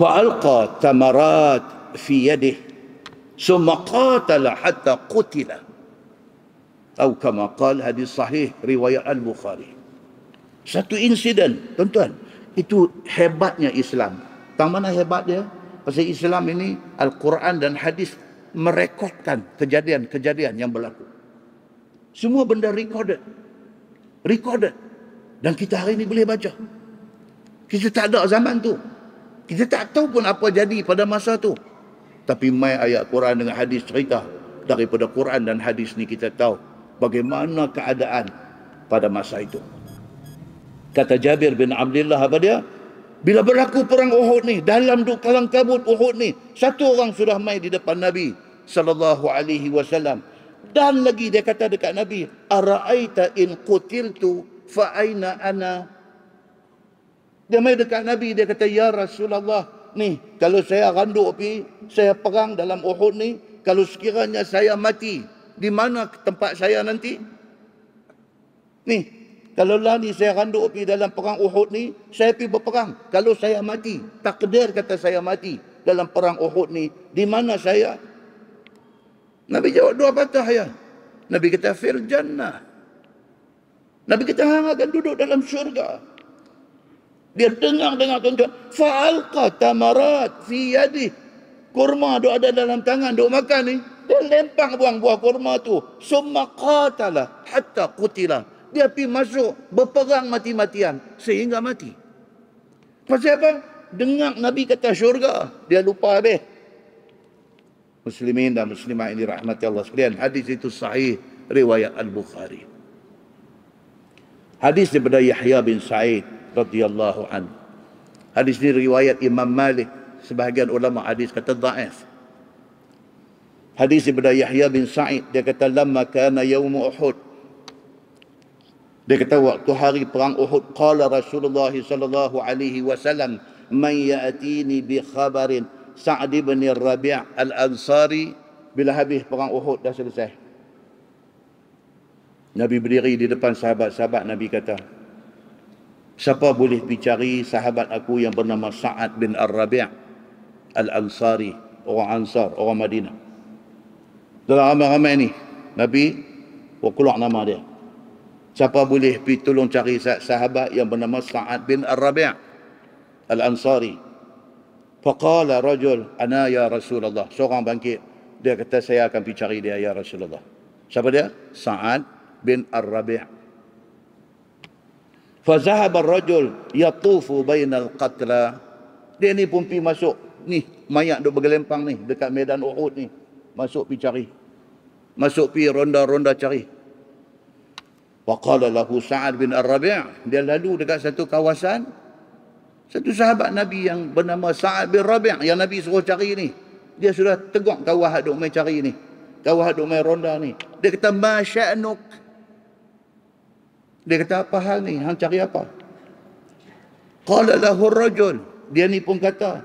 Fa alqa tamarat fi yadihi summa qatala hatta qutila. Atau kama qala, hadis sahih riwayat Al-Bukhari. Satu insiden, tuan-tuan, itu hebatnya Islam. Tang mana hebat dia? Pasal Islam ini, Al-Quran dan hadis merekodkan kejadian-kejadian yang berlaku. Semua benda recorded. Dan kita hari ini boleh baca. Kita tak ada zaman tu. Kita tak tahu pun apa jadi pada masa tu. Tapi mai ayat Quran dengan hadis cerita. Daripada Quran dan hadis ni kita tahu bagaimana keadaan pada masa itu. Kata Jabir bin Abdullah apa dia? Bila berlaku perang Uhud ni, dalam kalang kabut Uhud ni, satu orang sudah mai di depan Nabi sallallahu alaihi wasallam. Dan lagi dia kata dekat Nabi, ara'aita in qutiltu fa aina ana? Dia mai dekat Nabi, dia kata, ya Rasulullah, ni kalau saya randuk pi, saya perang dalam Uhud ni, kalau sekiranya saya mati, di mana tempat saya nanti? Ni, kalau lah ni saya randuk pi dalam perang Uhud ni, saya pi berperang. Kalau saya mati, takdir kata saya mati dalam perang Uhud ni, di mana saya? Nabi jawab dua patah ya. Nabi kata fil jannah. Nabi kata hang akan duduk dalam syurga. Dia dengar tuan-tuan. Fa'alqa tamarat fi yadi. Kurma duk ada dalam tangan, duk makan ni. Dia lempang buang buah kurma tu. Summa qatala hatta qutila. Dia pergi masuk berperang mati-matian sehingga mati. Pasal apa? Dengar Nabi kata syurga, dia lupa habis. Muslimin dan muslimah ini rahmati Allah sekalian, hadis itu sahih riwayat Al-Bukhari. Hadis daripada Yahya bin Sa'id radhiyallahu anhu. Hadis ini riwayat Imam Malik. Sebahagian ulama hadis kata dhaif. Hadis daripada Yahya bin Sa'id, dia kata lamma kana yaum Uhud. Dia kata waktu hari perang Uhud, qala Rasulullah sallallahu alaihi wasallam, man ya'tini bi khabarin Sa'd bin Rabi' al-Ansari. Bila habis perang Uhud dah selesai, Nabi berdiri di depan sahabat-sahabat. Nabi kata, siapa boleh pergi cari sahabat aku yang bernama Sa'd bin Rabi' al-Ansari, orang Ansar, orang Madinah. Dalam ramai-ramai ni, Nabi keluar nama dia. Siapa boleh pergi tolong cari sahabat yang bernama Sa'd bin Rabi' al-Ansari. Faqala rajul, ana ya Rasulullah. Seorang bangkit, dia kata saya akan pergi cari dia ya Rasulullah. Siapa dia? Sa'd bin Rabi'. Fazahaba ar-rajul yatufu bainal qatla. Dia ni pun pergi masuk ni, mayat duk bergelempang ni dekat medan Uhud ni. Masuk pergi cari. Masuk pergi ronda-ronda cari. Wa qala lahu Sa'd bin Rabi', dia lalu dekat satu kawasan, satu sahabat Nabi yang bernama Sa'd bin Rabi' yang Nabi suruh cari ni, dia sudah tegak kawah duk mai cari ni, kawah duk mai ronda ni. Dia kata ma sya'nuk. Dia kata apa hal ni, hang cari apa? Qala lahu ar-rajul, dia ni pun kata,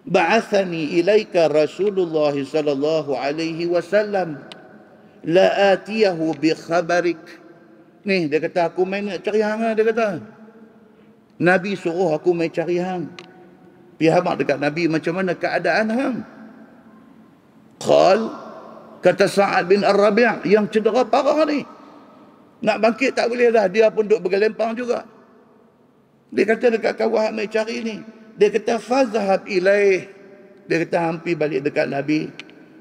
ba'athani ilaika Rasulullah sallallahu alaihi wasallam la atiyahu bi khabarik. Ni dia kata aku main nak cari hang, dia kata Nabi suruh aku main cari hang. Pergi habaq dekat Nabi macam mana keadaan hang. Qal, kata Sa'd bin Rabi' yang cedera parah ni, nak bangkit tak boleh dah, dia pun duk bergelempang juga. Dia kata dekat kawan mai cari ni. Dia kata fazhab ilaih. Dia kata hampir balik dekat Nabi.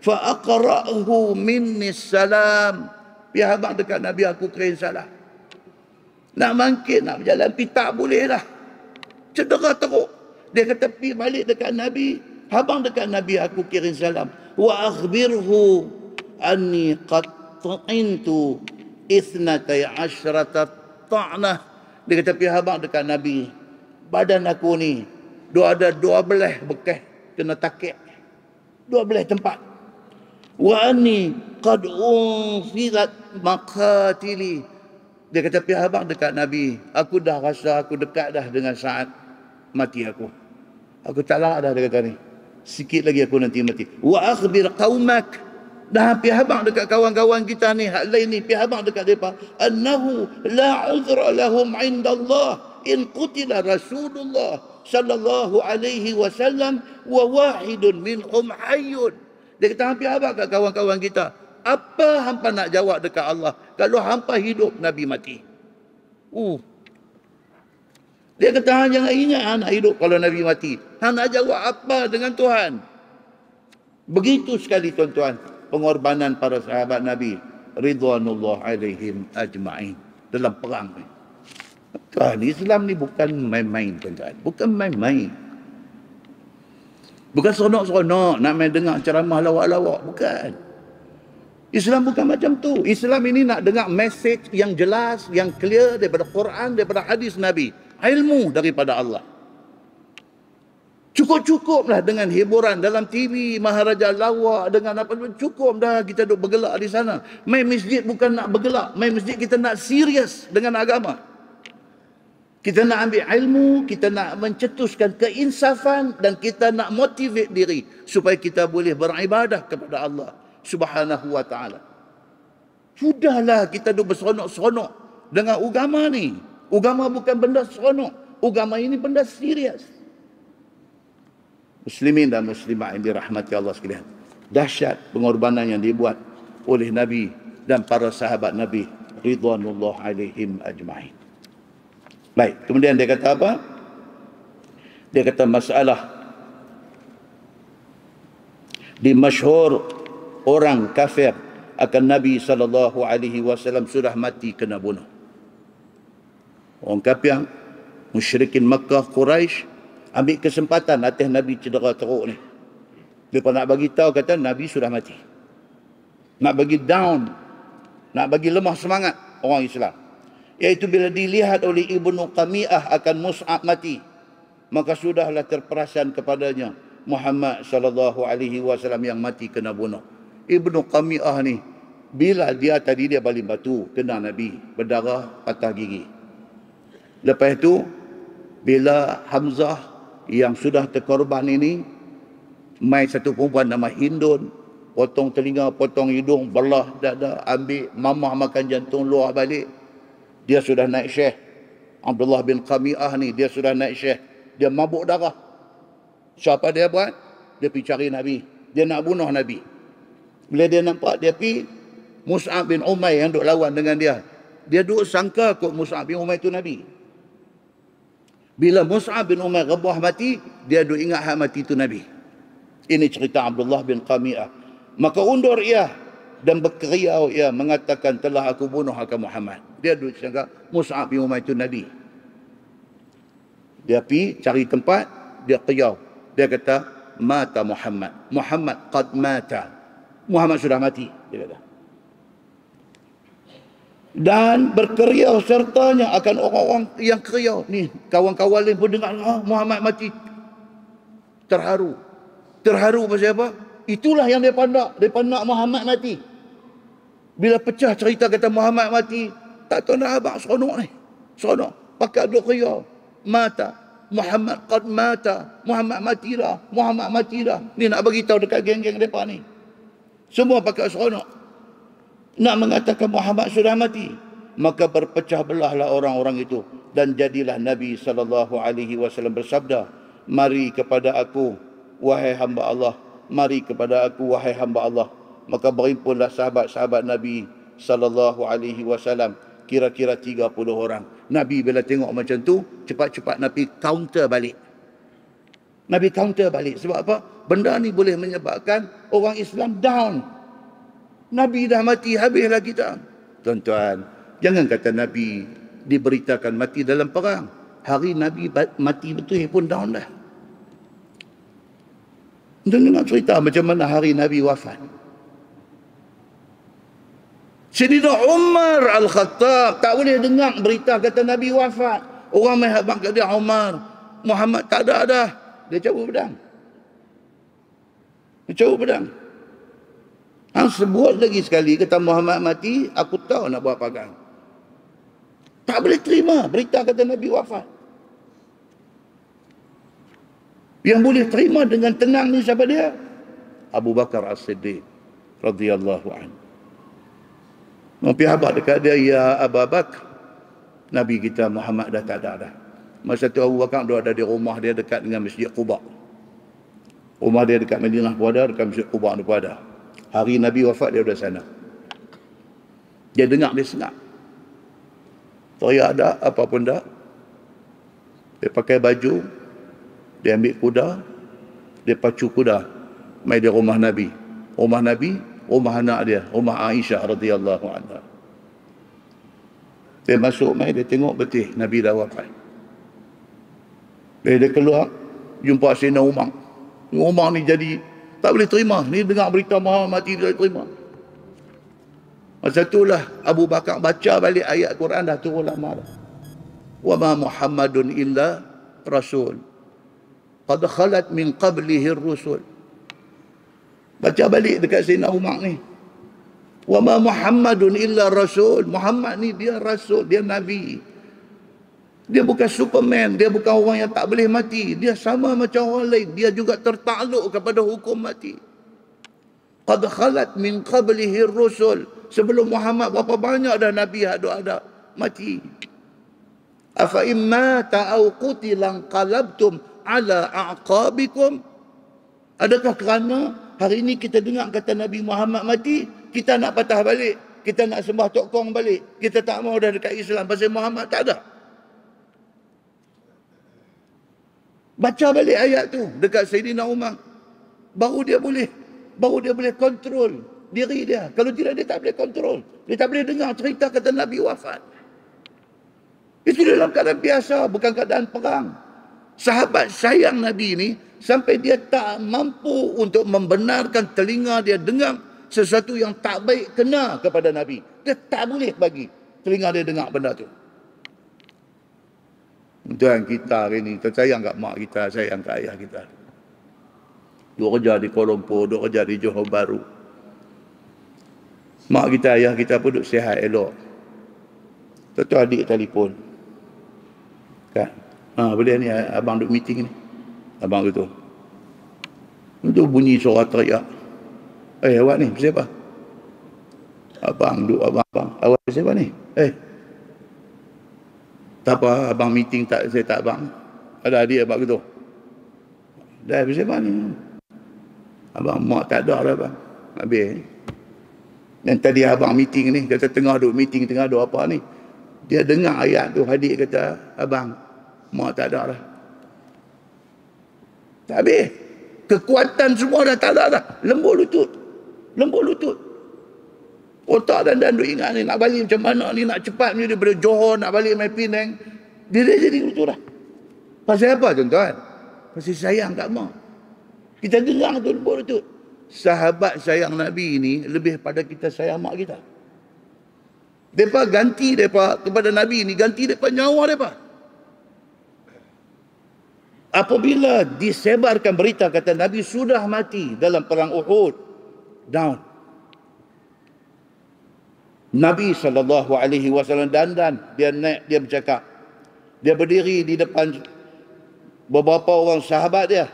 Fa aqra'hu minni salam. Pi habaq dekat Nabi aku kirim salam. Nak bangkit, nak berjalan pi tak boleh lah. Cedera teruk. Dia kata pi balik dekat Nabi. Habang dekat Nabi aku kirim salam. Wa akhbirhu anni qad ta'intu ithnatai asyrata ta'nah. Dia kata pi habang dekat Nabi. Badan aku ni ada 12 bekas kena takik. 12 tempat. Wa anni qad unfirat maqatili. Dia kata pi habang dekat Nabi, aku dah rasa aku dekat dah dengan saat mati aku. Aku tak larat dah, dia kata ni. Sikit lagi aku nanti mati. Wa akhbir qaumak. Dah pi habang dekat kawan-kawan kita ni, hak lain ni, pi habang dekat depa, annahu la uzra lahum indallah in qutila Rasulullah sallallahu alaihi wasallam wa wahidun minhum hayyun. Dia kata hampir habang kat kawan-kawan kita. Apa hampa nak jawab dekat Allah kalau hampa hidup Nabi mati? Dia kata hang jangan ingat hang nak hidup kalau Nabi mati. Hang nak jawab apa dengan Tuhan? Begitu sekali tuan-tuan pengorbanan para sahabat Nabi ridwanullah alaihim ajma'in dalam perang ni. Tuan, Islam ni bukan main-main tuan-tuan. Bukan main-main. Bukan seronok-seronok nak main dengar ceramah lawak-lawak. Bukan. Islam bukan macam tu. Islam ini nak dengar message yang jelas, yang clear daripada Quran, daripada hadis Nabi. Ilmu daripada Allah. Cukup-cukuplah dengan hiburan dalam TV, Maharaja Lawak, dengan apa pun. Cukup dah kita duk bergelak di sana. Main masjid bukan nak bergelak. Main masjid kita nak serius dengan agama. Kita nak ambil ilmu, kita nak mencetuskan keinsafan dan kita nak motivate diri supaya kita boleh beribadah kepada Allah Subhanahu wa ta'ala. Sudahlah kita duk berseronok-seronok dengan agama ni. Agama bukan benda seronok. Agama ini benda serius. Muslimin dan muslimat yang dirahmati Allah sekalian. Dahsyat pengorbanan yang dibuat oleh Nabi dan para sahabat Nabi ridwanullah alaihim ajma'in. Baik, kemudian dia kata apa? Dia kata masalah di masyhur orang kafir akan Nabi SAW sudah mati kena bunuh. Orang kafir, musyrikin Makkah, Quraisy ambil kesempatan atas Nabi cedera teruk ni. Mereka nak bagi tahu kata Nabi sudah mati. Nak bagi down, nak bagi lemah semangat orang Islam. Iaitu bila dilihat oleh Ibnu Qami'ah akan Mus'ab mati, maka sudahlah terperasan kepadanya Muhammad sallallahu alaihi wasallam yang mati kena bunuh. Ibnu Qami'ah ni bila dia tadi dia baling batu kena Nabi, berdarah, patah gigi. Lepas itu bila Hamzah yang sudah terkorban ini mai satu perempuan nama Hindun, potong telinga, potong hidung, belah dada, ambil mamah makan jantung luar balik. Dia sudah naik syekh. Abdullah bin Qami'ah ni dia sudah naik syekh. Dia mabuk darah. Siapa dia buat? Dia pergi cari Nabi. Dia nak bunuh Nabi. Bila dia nampak, dia pergi Mus'ab bin Umair yang duk lawan dengan dia. Dia duk sangka kot Mus'ab bin Umair tu Nabi. Bila Mus'ab bin Umair rebah mati, dia duk ingat hak mati tu Nabi. Ini cerita Abdullah bin Qami'ah. Maka undur ia dan berkeriau ia mengatakan telah aku bunuh akan Muhammad. Dia duduk sangka Mus'ab bin Umair itu Nabi. Dia pergi cari tempat, dia keriau. Dia kata mata Muhammad. Muhammad qad mata. Muhammad sudah mati, dia kata. Dan berkeriau sertanya akan orang-orang yang keriau. Ni kawan-kawan lain pun dengar Muhammad mati. Terharu. Terharu pasal apa? Itulah yang dia pandak. Dia pandak Muhammad mati. Bila pecah cerita kata Muhammad mati, tak tahu nak abang seronok ni. Seronok. Pakai duk ria. Mata. Muhammad qad mata. Muhammad mati dah. Muhammad mati dah. Ni nak bagi tahu dekat geng-geng mereka ni. Semua pakai seronok. Nak mengatakan Muhammad sudah mati. Maka berpecah belahlah orang-orang itu. Dan jadilah Nabi SAW bersabda, mari kepada aku, wahai hamba Allah. Mari kepada aku, wahai hamba Allah. Maka berhimpunlah sahabat-sahabat Nabi SAW kira-kira 30 orang. Nabi bila tengok macam tu, cepat-cepat Nabi counter balik. Nabi counter balik. Sebab apa? Benda ni boleh menyebabkan orang Islam down. Nabi dah mati, habislah kita. Tuan-tuan, jangan kata Nabi diberitakan mati dalam perang. Hari Nabi mati betul pun down dah. Tuan dengar cerita macam mana hari Nabi wafat. Sayyidina Umar Al-Khattab tak boleh dengar berita kata Nabi wafat. Orang main habang kat dia, Umar, Muhammad tak ada dah. Dia cabut pedang. Hang sebut lagi sekali kata Muhammad mati, aku tahu nak buat pegang. Tak boleh terima berita kata Nabi wafat. Yang boleh terima dengan tenang ni siapa dia? Abu Bakar As-Siddiq radhiyallahu anhu. Nabi habaq dekat dia, ya Abu Bakar, Nabi kita Muhammad dah tak ada dah. Masa tu Abu Bakar dia ada di rumah dia dekat dengan Masjid Quba. Rumah dia dekat Madinah pun ada, dekat Masjid Quba pun ada. Hari Nabi wafat dia ada sana. Dia dengar, dia senang. Teriak ada, apa pun dah. Dia pakai baju, dia ambil kuda, dia pacu kuda, mai di rumah Nabi. Rumah Nabi, rumah anak dia, rumah Aisyah radhiyallahu anha. Dia masuk mai, dia tengok betul Nabi dah wafat. Dia keluar, jumpa Sayyidina Umar. Umar ni jadi tak boleh terima. Ni dengar berita Muhammad mati, dia tak terima. Masa itulah Abu Bakar baca balik ayat Quran, dah turun lama dah. Wa ma Muhammadun illa rasul qad khalat min qablihi ar-rusul. Baca balik dekat Sayyidina Umar ni. Wa ma Muhammadun illa rasul. Muhammad ni dia rasul, dia nabi. Dia bukan Superman, dia bukan orang yang tak boleh mati. Dia sama macam orang lain, dia juga tertakluk kepada hukum mati. Qad khalat min qablihi ar-rusul. Sebelum Muhammad berapa banyak dah nabi ada mati. Afa imma ta'au qutilan qalabtum ala a'qabikum. Adakah kerana hari ini kita dengar kata Nabi Muhammad mati, kita nak patah balik, kita nak sembah Tok Kong balik, kita tak mau dah dekat Islam pasal Muhammad tak ada? Baca balik ayat tu dekat Sayyidina Umar, baru dia boleh kontrol diri dia. Kalau tidak, dia tak boleh kontrol. Dia tak boleh dengar cerita kata Nabi wafat. Itu dalam keadaan biasa, bukan keadaan perang. Sahabat sayang Nabi ni sampai dia tak mampu untuk membenarkan telinga dia dengar sesuatu yang tak baik kena kepada Nabi. Dia tak boleh bagi telinga dia dengar benda tu. Tuan kita hari ni, sayang kat mak kita, sayang kat ayah kita. Duk kerja di Kuala Lumpur, duk kerja di Johor Bahru. Mak kita, ayah kita pun duk sihat elok. Tentu adik telefon. Kan? Boleh ni abang duk meeting ni. Abang tu. Itu bunyi suara teriak. Awak ni, siapa? Abang. Awak siapa ni? Tak apa, abang meeting tak, saya tak abang. Ada adik abang gitu. Dah siapa ni? Abang mak tak ada dah abang. Habis. Dan tadi abang meeting ni, kata tengah duk meeting, tengah duk apa ni. Dia dengar ayat tu, adik kata, abang, mak tak ada dah. Tak habis. Kekuatan semua dah tak ada dah. Lembut lutut. Otak dan duk ingat ni, nak balik macam mana ni, nak cepat ni daripada Johor, nak balik main Penang. Dia dah jadi gitu dah. Pasal apa tuan-tuan? Pasal sayang kat mak. Kita dengar tu lembut lutut. Sahabat sayang Nabi ni lebih pada kita sayang mak kita. Mereka ganti mereka kepada Nabi ni, ganti mereka nyawa mereka. Apabila disebarkan berita kata Nabi sudah mati dalam perang Uhud, down. Nabi SAW dandan, dia naik, dia bercakap. Dia berdiri di depan beberapa orang sahabat dia.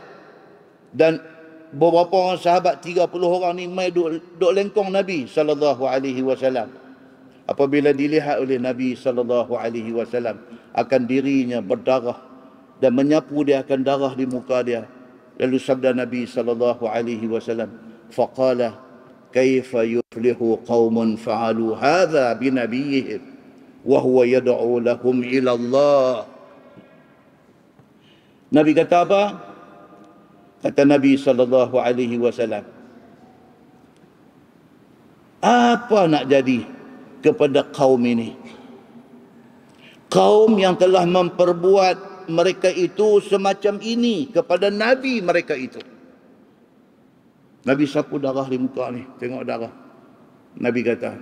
Dan beberapa orang sahabat, 30 orang ni mai duk lengkong Nabi SAW. Apabila dilihat oleh Nabi SAW, akan dirinya berdarah dan menyapu dia akan darah di muka dia. Lalu sabda Nabi SAW, faqala kaifa yuflihu qaumun fa'alu hadha binabiyihim. wa huwa yad'u lahum ila Allah. Nabi kata apa? Kata Nabi sallallahu alaihi wasallam, apa nak jadi kepada kaum ini? Kaum yang telah memperbuat mereka itu semacam ini kepada Nabi mereka itu. Nabi sapu darah di muka ni, tengok darah. Nabi kata,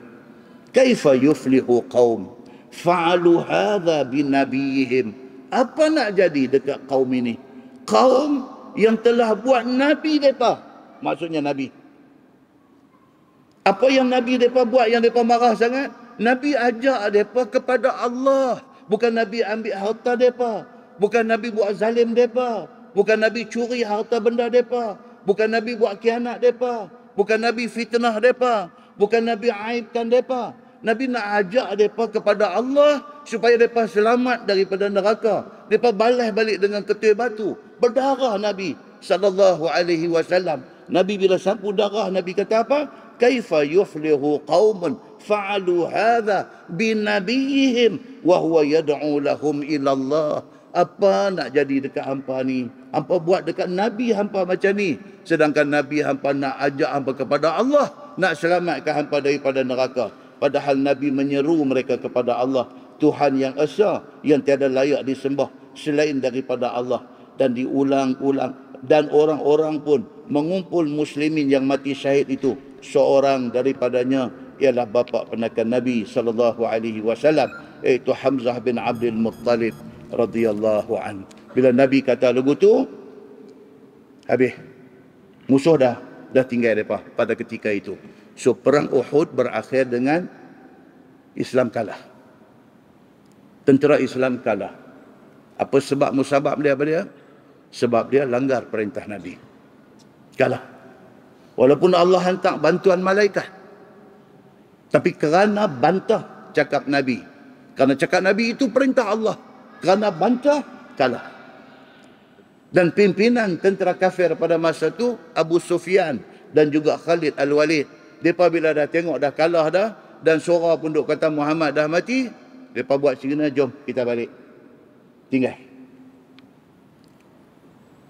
kaifa yuflihu qaum fa'alu hadha binabiyihim. Apa nak jadi dekat kaum ini? Kaum yang telah buat Nabi mereka. Maksudnya Nabi. Apa yang Nabi mereka buat yang mereka marah sangat? Nabi ajak mereka kepada Allah. Bukan Nabi ambil harta mereka. Bukan Nabi buat zalim mereka. Bukan Nabi curi harta benda mereka. Bukan Nabi buat khianat mereka. Bukan Nabi fitnah mereka. Bukan Nabi aibkan mereka. Nabi nak ajak mereka kepada Allah supaya mereka selamat daripada neraka. Mereka balas balik dengan ketui batu. Berdarah Nabi sallallahu alaihi wasallam. Nabi bila sapu darah, Nabi kata apa? Kaifa yuflihu qaumun fa'alu hadha binabiyihim wa huwa yad'u lahum ila Allah. Apa nak jadi dekat hampa ni? Hampa buat dekat Nabi hampa macam ni. Sedangkan Nabi hampa nak ajak hampa kepada Allah, nak selamatkan hampa daripada neraka. Padahal Nabi menyeru mereka kepada Allah, Tuhan yang esa, yang tiada layak disembah selain daripada Allah. Dan diulang-ulang. Dan orang-orang pun mengumpul muslimin yang mati syahid itu. Seorang daripadanya ialah bapa penakan Nabi sallallahu alaihi wasallam, iaitu Hamzah bin Abdul Muttalib radhiyallahu an. Bila Nabi kata lagu tu, habis. Musuh dah tinggal depa pada ketika itu. So perang Uhud berakhir dengan Islam kalah. Tentera Islam kalah. Apa sebab musabab dia apa dia? Sebab dia langgar perintah Nabi. Kalah. Walaupun Allah hantar bantuan malaikat. Tapi kerana bantah cakap Nabi. Kerana cakap Nabi itu perintah Allah. Kerana bantah, kalah. Dan pimpinan tentera kafir pada masa itu, Abu Sufyan dan juga Khalid Al-Walid. Mereka bila dah tengok dah kalah dah, dan suara pun duk kata Muhammad dah mati, mereka buat signal, jom kita balik. Tinggal.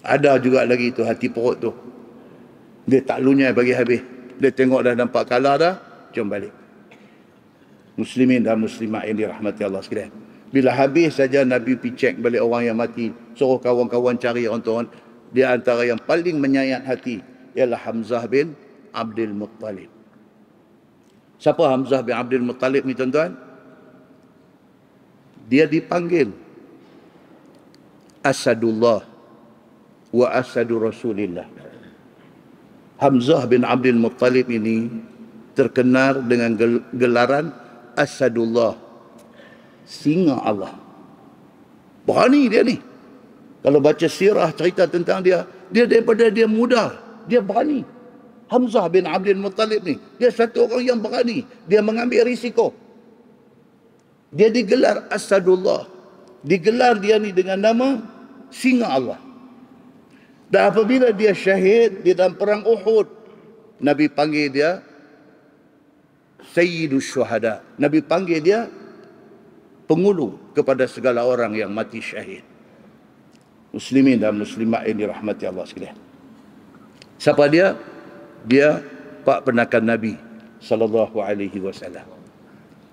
Ada juga lagi tu hati perut tu. Dia tak lunyai bagi habis. Dia tengok dah nampak kalah dah, jom balik. Muslimin dan muslimat yang dirahmati Allah sekalian. Bila habis saja Nabi pergi cek balik orang yang mati, suruh kawan-kawan cari orang. Dia antara yang paling menyayat hati ialah Hamzah bin Abdul Muttalib. Siapa Hamzah bin Abdul Muttalib ni tuan-tuan? Dia dipanggil Asadullah wa Asadu Rasulillah. Hamzah bin Abdul Muttalib ini terkenal dengan gelaran Asadullah, singa Allah. Berani dia ni. Kalau baca sirah cerita tentang dia, dia daripada dia muda, dia berani. Hamzah bin Abdul Muttalib ni, dia satu orang yang berani. Dia mengambil risiko. Dia digelar Asadullah. Digelar dia ni dengan nama singa Allah. Dan apabila dia syahid di dalam perang Uhud, Nabi panggil dia Sayyidus Syuhada. Nabi panggil dia pengulu kepada segala orang yang mati syahid. Muslimin dan muslimat yang dirahmati Allah sekalian. Siapa dia? Dia pak penakan Nabi sallallahu alaihi wasallam.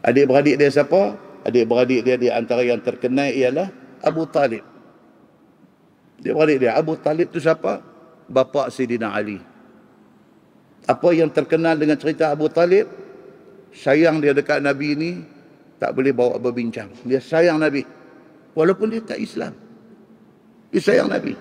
Adik-beradik dia siapa? Adik-beradik dia di antara yang terkenal ialah Abu Talib. Adik-beradik dia Abu Talib tu siapa? Bapa Sayyidina Ali. Apa yang terkenal dengan cerita Abu Talib? Sayang dia dekat Nabi ni tak boleh bawa berbincang. Dia sayang Nabi. Walaupun dia tak Islam. Dia sayang Nabi.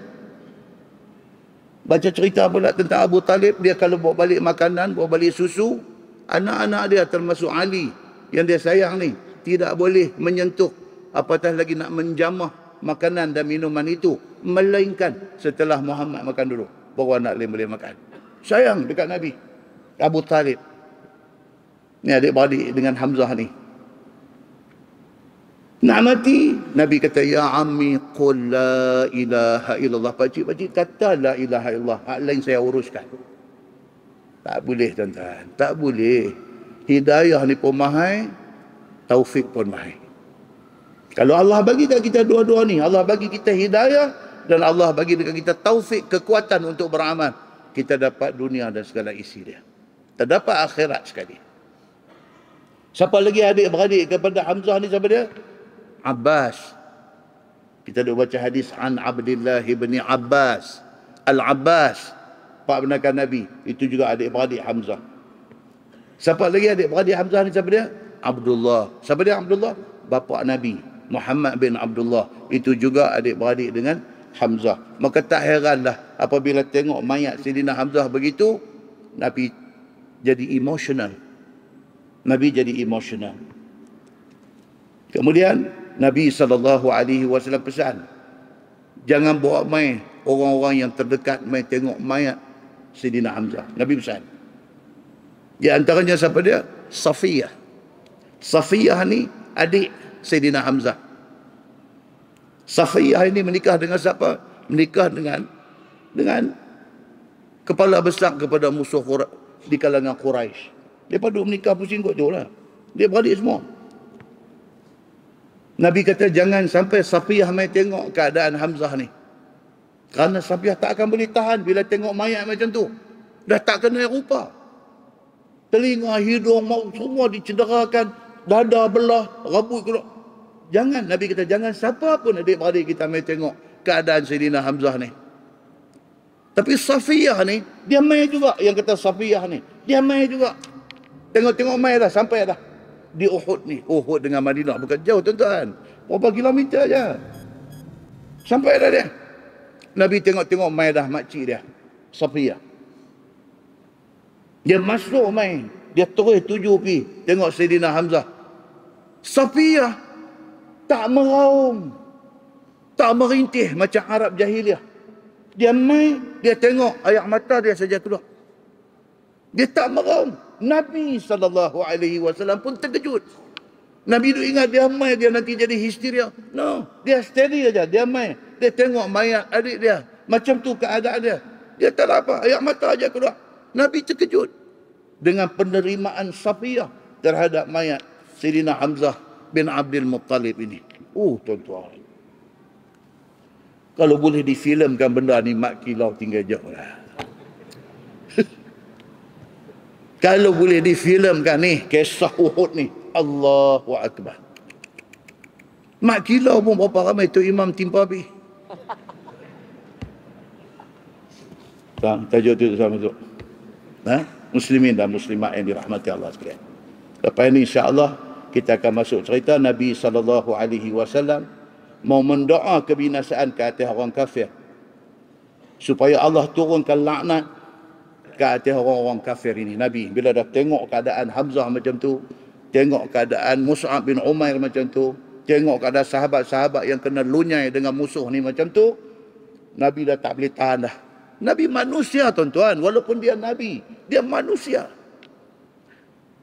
Baca cerita pula tentang Abu Talib. Dia kalau bawa balik makanan, bawa balik susu, anak-anak dia termasuk Ali yang dia sayang ni tidak boleh menyentuh, apatah lagi nak menjamah makanan dan minuman itu, melainkan setelah Muhammad makan dulu, baru anak lain boleh makan. Sayang dekat Nabi. Abu Talib ni adik-beradik dengan Hamzah ni. Nak mati, Nabi kata, ya ammi qul la ilaha illallah. Pakcik-pakcik kata la ilaha illallah, hak lain saya uruskan. Tak boleh tuan-tuan, tak boleh. Hidayah ni pun mahal, taufik pun mahal. Kalau Allah bagi dekat kita dua-dua ni, Allah bagi kita hidayah dan Allah bagi dekat kita taufik, kekuatan untuk beramal, kita dapat dunia dan segala isi dia. Terdapat akhirat sekali. Siapa lagi adik-beradik kepada Hamzah ni, siapa dia? Abbas. Kita dah baca hadis an Abdullah bin Abbas. Al-Abbas, pak benakan Nabi. Itu juga adik-beradik Hamzah. Siapa lagi adik-beradik Hamzah ni, siapa dia? Abdullah. Siapa dia Abdullah? Bapa Nabi Muhammad bin Abdullah. Itu juga adik-beradik dengan Hamzah. Maka tak heranlah apabila tengok mayat Sayyidina Hamzah begitu, Nabi jadi emosional. Nabi jadi emosional. Kemudian Nabi SAW pesan, jangan bawa mai orang-orang yang terdekat mai tengok mayat Sayyidina Hamzah. Nabi pesan. Di antaranya siapa dia? Safiyah. Safiyah ni adik Sayyidina Hamzah. Safiyah ini menikah dengan siapa? Menikah dengan kepala besar kepada musuh di kalangan Quraisy. Dia duk menikah pusing kot tu lah. Dia beradik semua. Nabi kata jangan sampai Safiyah mai tengok keadaan Hamzah ni. Kerana Safiyah tak akan boleh tahan bila tengok mayat macam tu. Dah tak kenal rupa. Telinga, hidung, maut semua dicederakan, dada belah, rambut keluar. Jangan, Nabi kata jangan siapa pun adik-beradik kita mai tengok keadaan Sayyidina Hamzah ni. Tapi Safiyah ni, dia mai juga. Yang kata Safiyah ni, dia mai juga. Tengok-tengok mai dah, sampai dah di Uhud ni. Uhud dengan Madinah bukan jauh tuan-tuan, berapa kilometer je. Sampai dah dia. Nabi tengok-tengok mai dah makcik dia, Safiyah. Dia masuk mai, dia terus tuju pi tengok Sayyidina Hamzah. Safiyah tak meraung, tak merintih macam Arab jahiliah. Dia mai, dia tengok air mata dia saja keluar. Dia tak meraung. Nabi SAW pun terkejut. Nabi tu ingat dia mai dia nanti jadi histeria. No, dia steady aja. Dia mai, dia tengok mayat adik dia. Macam tu keadaan dia. Dia tak apa, air mata aja keluar. Nabi terkejut dengan penerimaan Safiyah terhadap mayat Sayyidina Hamzah bin Abdul Muttalib ini. Tuan-tuan, kalau boleh difilmkan benda ni, mak kilau tinggal jauh lah. Kalau boleh difilmkan ni, kisah Uhud ni, Allahu Akbar. Mak kilau pun berapa ramai tu imam timpa habis. Tajuk tu sama tu. Muslimin dan muslimat yang dirahmati Allah sekalian. Lepas ini insya-Allah kita akan masuk cerita Nabi SAW mau mendoa kebinasaan ke atas orang kafir, supaya Allah turunkan laknat ke atas orang-orang kafir ini. Nabi bila dah tengok keadaan Hamzah macam tu, tengok keadaan Mus'ab bin Umair macam tu, tengok keadaan sahabat-sahabat yang kena lunyai dengan musuh ni macam tu, Nabi dah tak boleh tahan dah. Nabi manusia tuan-tuan, walaupun dia Nabi, dia manusia.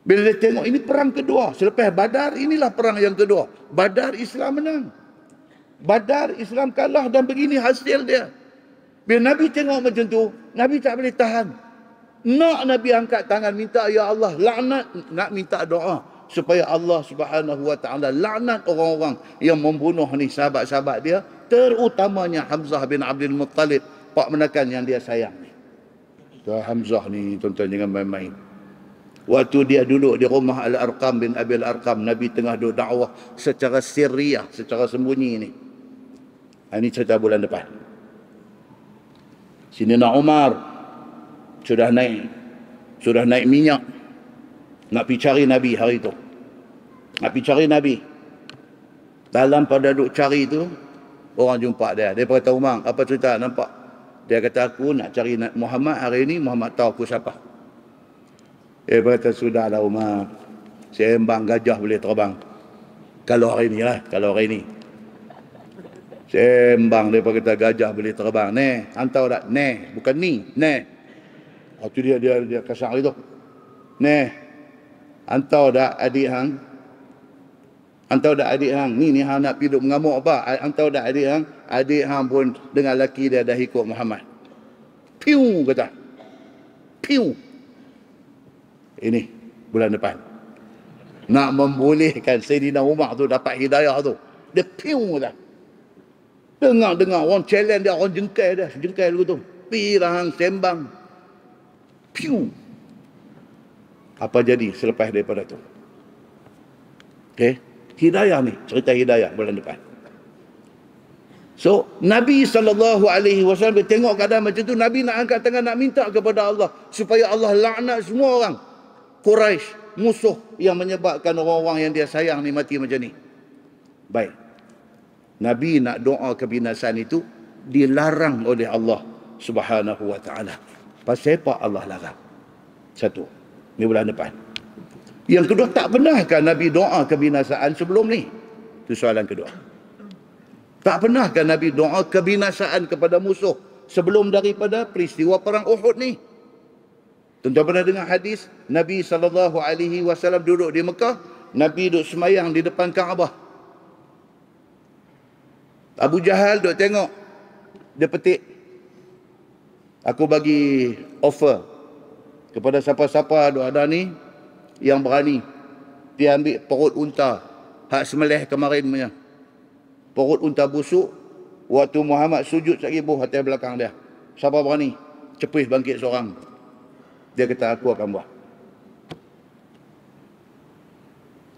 Bila dia tengok ini perang kedua selepas Badar, inilah perang yang kedua. Badar Islam menang, Badar Islam kalah, dan begini hasil dia. Bila Nabi tengok macam tu, Nabi tak boleh tahan. Nak Nabi angkat tangan minta, ya Allah laknat, nak minta doa supaya Allah Subhanahu Wa Taala laknat orang-orang yang membunuh ni sahabat-sahabat dia, terutamanya Hamzah bin Abdul Muttalib, pak menakan yang dia sayang ni. Hamzah ni tuan-tuan jangan main-main. Waktu dia duduk di rumah Al-Arqam bin Abil Arqam, Nabi tengah duduk dakwah secara sirriyah, secara sembunyi ni. Ini cerita bulan depan. Sayyidina Umar sudah naik minyak, nak pergi cari Nabi hari tu. Nak pergi cari Nabi. Dalam pada duk cari tu, orang jumpa dia. Dia berkata, Umar, apa cerita nampak? Dia kata, aku nak cari Muhammad hari ini, Muhammad tahu aku siapa. Dia berkata, sudahlah Umar, sembang gajah boleh terbang. Kalau hari ni lah, kalau hari ni. Sembang, dia berkata gajah boleh terbang. Neh, hantar tak? Neh, bukan ni, neh. Itu dia kasar itu. Neh, hantar dak adik hang. Hantar dak adik hang. Ni hang nak pergi duk mengamuk apa? Hantar dak adik hang. Adik hang pun dengan laki dia dah ikut Muhammad. Piu kata. Piu. Ini bulan depan. Nak membolehkan Sayyidina Umar tu dapat hidayah tu. Dia piu dah. Dengar orang challenge dia, orang jengkai dah. Jengkai dulu tu. Pi rahang sembang. Piu. Apa jadi selepas daripada tu? Okey. Hidayah ni, cerita hidayah bulan depan. So, Nabi SAW dia tengok keadaan macam tu, Nabi nak angkat tangan nak minta kepada Allah supaya Allah laknat semua orang Quraisy, musuh yang menyebabkan orang-orang yang dia sayang ni mati macam ni. Baik. Nabi nak doa kebinasan itu dilarang oleh Allah Subhanahu wa taala. Pasal apa Allah larang? Satu. Ni bulan depan. Yang kedua, tak benarkah Nabi doa kebinasaan sebelum ni? Itu soalan kedua. Tak pernahkah Nabi doa kebinasaan kepada musuh sebelum daripada peristiwa perang Uhud ni? Tentu pernah dengar hadis Nabi SAW duduk di Mekah, Nabi duduk semayang di depan Kaabah. Abu Jahal duduk tengok, dia petik, aku bagi offer kepada siapa-siapa ada ni yang berani, dia ambil perut unta hak semelih kemarin punya, perut unta busuk, waktu Muhammad sujud sekali atas belakang dia. Siapa berani? Cepis bangkit seorang. Dia kata, aku akan buat.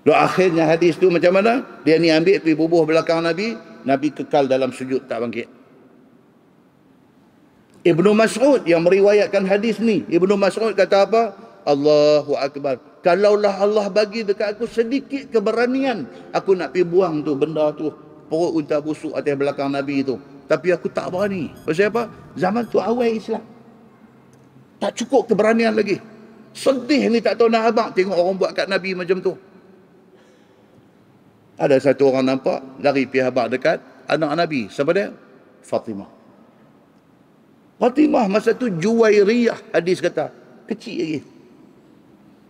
Akhirnya hadis tu macam mana? Dia ni ambil pergi bubuh belakang Nabi, Nabi kekal dalam sujud, tak bangkit. Ibnu Mas'ud yang meriwayatkan hadis ni, Ibnu Mas'ud kata apa? Allahu Akbar. Kalaulah Allah bagi dekat aku sedikit keberanian, aku nak pergi buang tu benda tu, perut unta busuk atas belakang Nabi tu. Tapi aku tak berani. Pasal apa? Zaman tu awal Islam. Tak cukup keberanian lagi. Sedih ni tak tahu nak abang tengok orang buat kat Nabi macam tu. Ada satu orang nampak, lari pergi habaq dekat anak Nabi. Siapa dia? Fatimah. Fatimah masa tu Juwairiyah, hadis kata. Kecil lagi.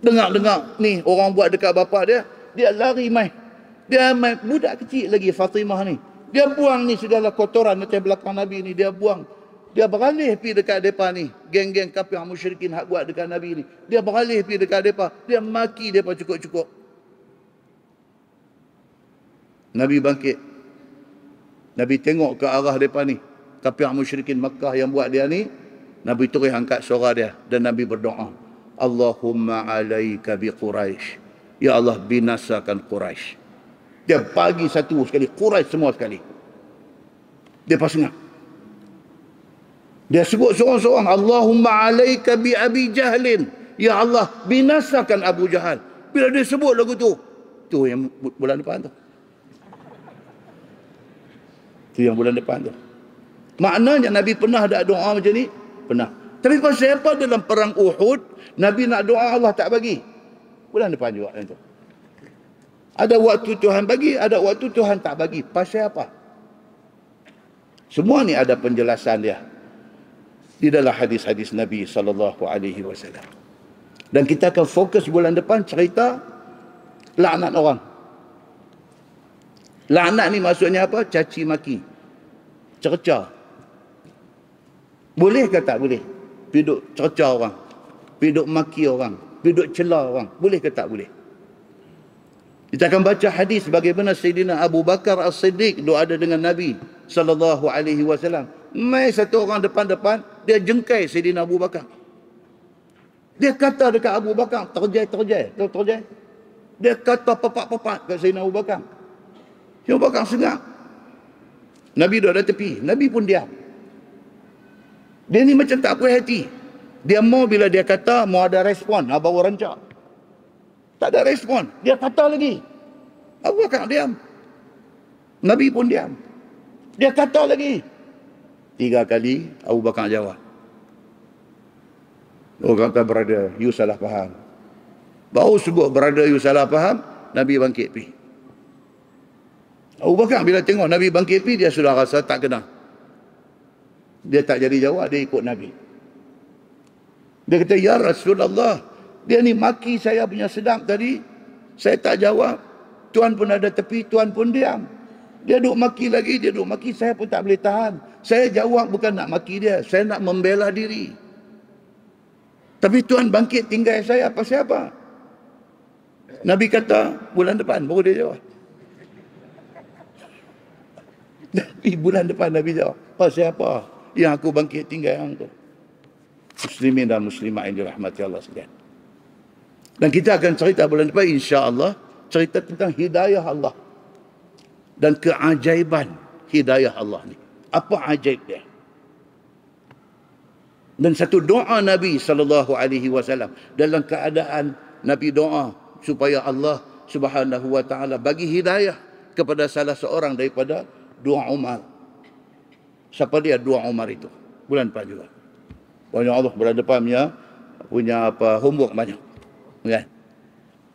Dengar-dengar ni orang buat dekat bapa dia, dia lari mai. Dia mai, budak kecil lagi Fatimah ni. Dia buang ni segala kotoran atas belakang Nabi ni, dia buang. Dia beralih pergi dekat depa ni, geng-geng kafir musyrikin hak buat dekat Nabi ni. Dia beralih pergi dekat depa, dia maki depa cukup-cukup. Nabi bangkit. Nabi tengok ke arah depa ni, kafir musyrikin Makkah yang buat dia ni. Nabi terus angkat suara dia dan Nabi berdoa, Allahumma alaika bi Quraisy. Ya Allah, binasakan Quraisy. Dia bagi satu sekali, Quraisy semua sekali. Dia pasang. Dia sebut seorang-seorang, Allahumma alaika bi Abi Jahlin. Ya Allah, binasakan Abu Jahal. Bila dia sebut lagu tu, tu yang bulan depan tu. Itu yang bulan depan tu. Maknanya Nabi pernah ada doa macam ni? Pernah. Tapi pasal apa dalam perang Uhud, Nabi nak doa Allah tak bagi? Bulan depan juga yang tu. Ada waktu Tuhan bagi, ada waktu Tuhan tak bagi. Pasal apa? Semua ni ada penjelasan dia di dalam hadis-hadis Nabi SAW. Dan kita akan fokus bulan depan cerita laknat orang. Laknat ni maksudnya apa? Caci maki, cerca. Boleh ke tak boleh? Piduk cerca orang, piduk maki orang, piduk cela orang. Boleh ke tak boleh? Kita akan baca hadis bagaimana Sayyidina Abu Bakar As-Siddiq doa ada dengan Nabi SAW. Mai satu orang depan-depan, dia jengkai Sayyidina Abu Bakar. Dia kata dekat Abu Bakar, terjai. Dia kata papak-papak kat Sayyidina Abu Bakar. Sayyidina Abu Bakar sengak. Nabi duduk ada tepi, Nabi pun diam. Dia ni macam tak puas hati. Dia mau bila dia kata, mau ada respon, baru rancak. Tak ada respon. Dia kata lagi. Abu Bakar diam. Nabi pun diam. Dia kata lagi. 3 kali Abu Bakar jawab. Orang kata, brother, you salah faham. Baru sebut brother, you salah faham, Nabi bangkit pergi. Abu Bakar bila tengok Nabi bangkit pergi, dia sudah rasa tak kena. Dia tak jadi jawab, dia ikut Nabi. Dia kata, ya Rasulullah, dia ni maki saya punya sedap tadi, saya tak jawab. Tuan pun ada tepi, Tuan pun diam. Dia duk maki lagi, dia duk maki, saya pun tak boleh tahan. Saya jawab bukan nak maki dia, saya nak membela diri. Tapi Tuan bangkit tinggal saya, pasal apa? Nabi kata, bulan depan baru dia jawab. Nabi bulan depan Nabi jawab, pasal apa yang aku bangkit tinggal yang tu? Muslimin dan muslimat yang dirahmati Allah sekalian. Dan kita akan cerita bulan depan insya-Allah cerita tentang hidayah Allah dan keajaiban hidayah Allah ni. Apa ajaib dia? Dan satu doa Nabi SAW dalam keadaan Nabi doa supaya Allah Subhanahu wa taala bagi hidayah kepada salah seorang daripada dua Umar. Siapa dia dua Umar itu? Bulan depan juga. Banyak Allah bulan depan punya apa homework banyak. Kan?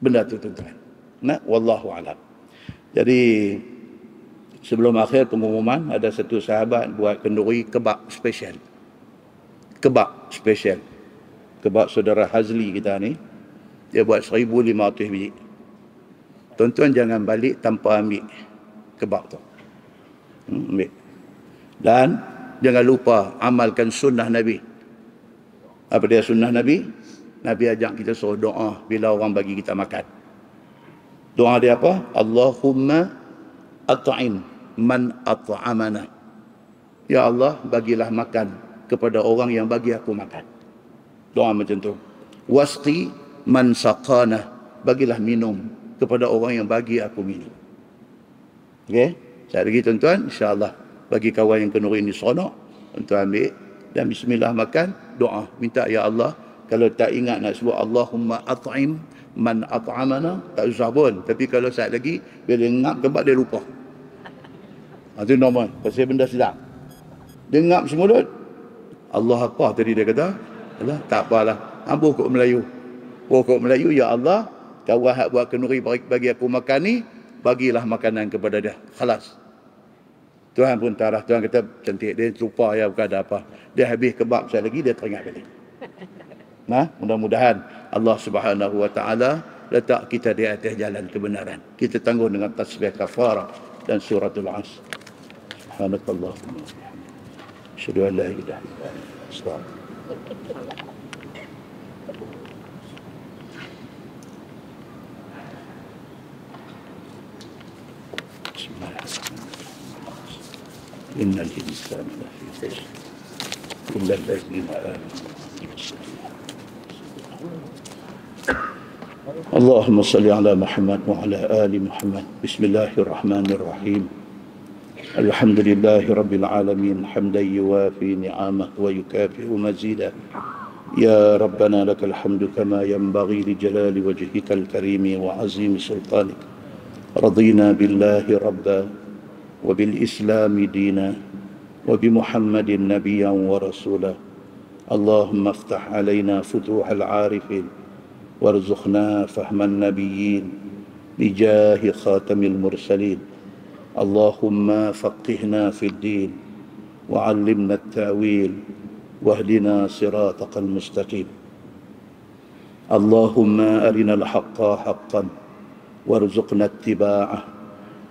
Benda tu tuan-tuan. Nah, wallahu alam. Jadi sebelum akhir pengumuman ada satu sahabat buat kenduri kebab spesial. Kebab spesial. Kebab saudara Hazli kita ni, dia buat 1,500 biji. Tuan-tuan jangan balik tanpa ambil kebab tu. Ambil. Dan jangan lupa amalkan sunnah Nabi. Apa dia sunnah Nabi? Nabi ajak kita suruh doa bila orang bagi kita makan. Doa dia apa? Allahumma at'im man at'amana. Ya Allah, bagilah makan kepada orang yang bagi aku makan. Doa macam tu. Wasqi man saqana. Bagilah minum kepada orang yang bagi aku minum. Okey? Sekali lagi tuan-tuan, insya-Allah bagi kawan yang kenduri ni seronok, tuan ambil dan bismillah makan, doa, minta ya Allah, kalau tak ingat nak sebut Allahumma at'im man at'amana, tak usah pun. Tapi kalau saat lagi bila ngap kebab dia lupa. Itu normal, pasal benda sedap. Dia ngap semulut. Allah apa tadi dia kata? Allah, tak apalah. Ambuh kok Melayu. Pokok Melayu, ya Allah, kawan hak buat kenduri bagi aku makan ni, bagilah makanan kepada dia. Khalas. Tuhan pun tarah. Tuhan kata cantik. Dia lupa ya bukan ada apa. Dia habis kebab sekali lagi, dia teringat balik. Nah, mudah-mudahan Allah Subhanahu wa taala letak kita di atas jalan kebenaran. Kita tangguh dengan tasbih kafarah dan suratul Asr. Subhanakallahumma wa bihamdika. Asyhadu an la ilaha illa anta astaghfiruka. إن الإنسان لفي خسر إلا الذين آمنوا. اللهم صل على محمد وعلى آل محمد. بسم الله الرحمن الرحيم. الحمد لله رب العالمين حمدا يوافي نعمه ويكافئ مزيدا. يا ربنا لك الحمد كما ينبغي لجلال وجهك الكريم وعظيم سلطانك. رضينا بالله ربا وبالإسلام دينا وبمحمد نبيا ورسولا. اللهم افتح علينا فتوح العارفين وارزقنا فهم النبيين بجاه خاتم المرسلين. اللهم فقهنا في الدين وعلمنا التأويل واهدنا صراطك المستقيم. اللهم أرنا الحق حقا وارزقنا اتباعه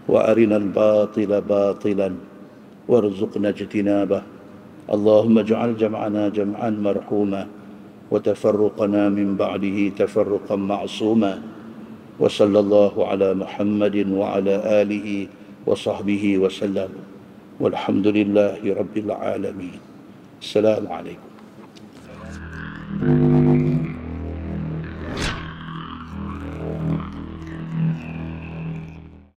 وأرنا الباطل باطلا وارزقنا اجتنابه. اللهم اجعل جمعنا جمعا مرحوما وتفرقنا من بعده تفرقا معصوما. وصلى الله على محمد وعلى آله وصحبه وسلم والحمد لله رب العالمين. السلام عليكم.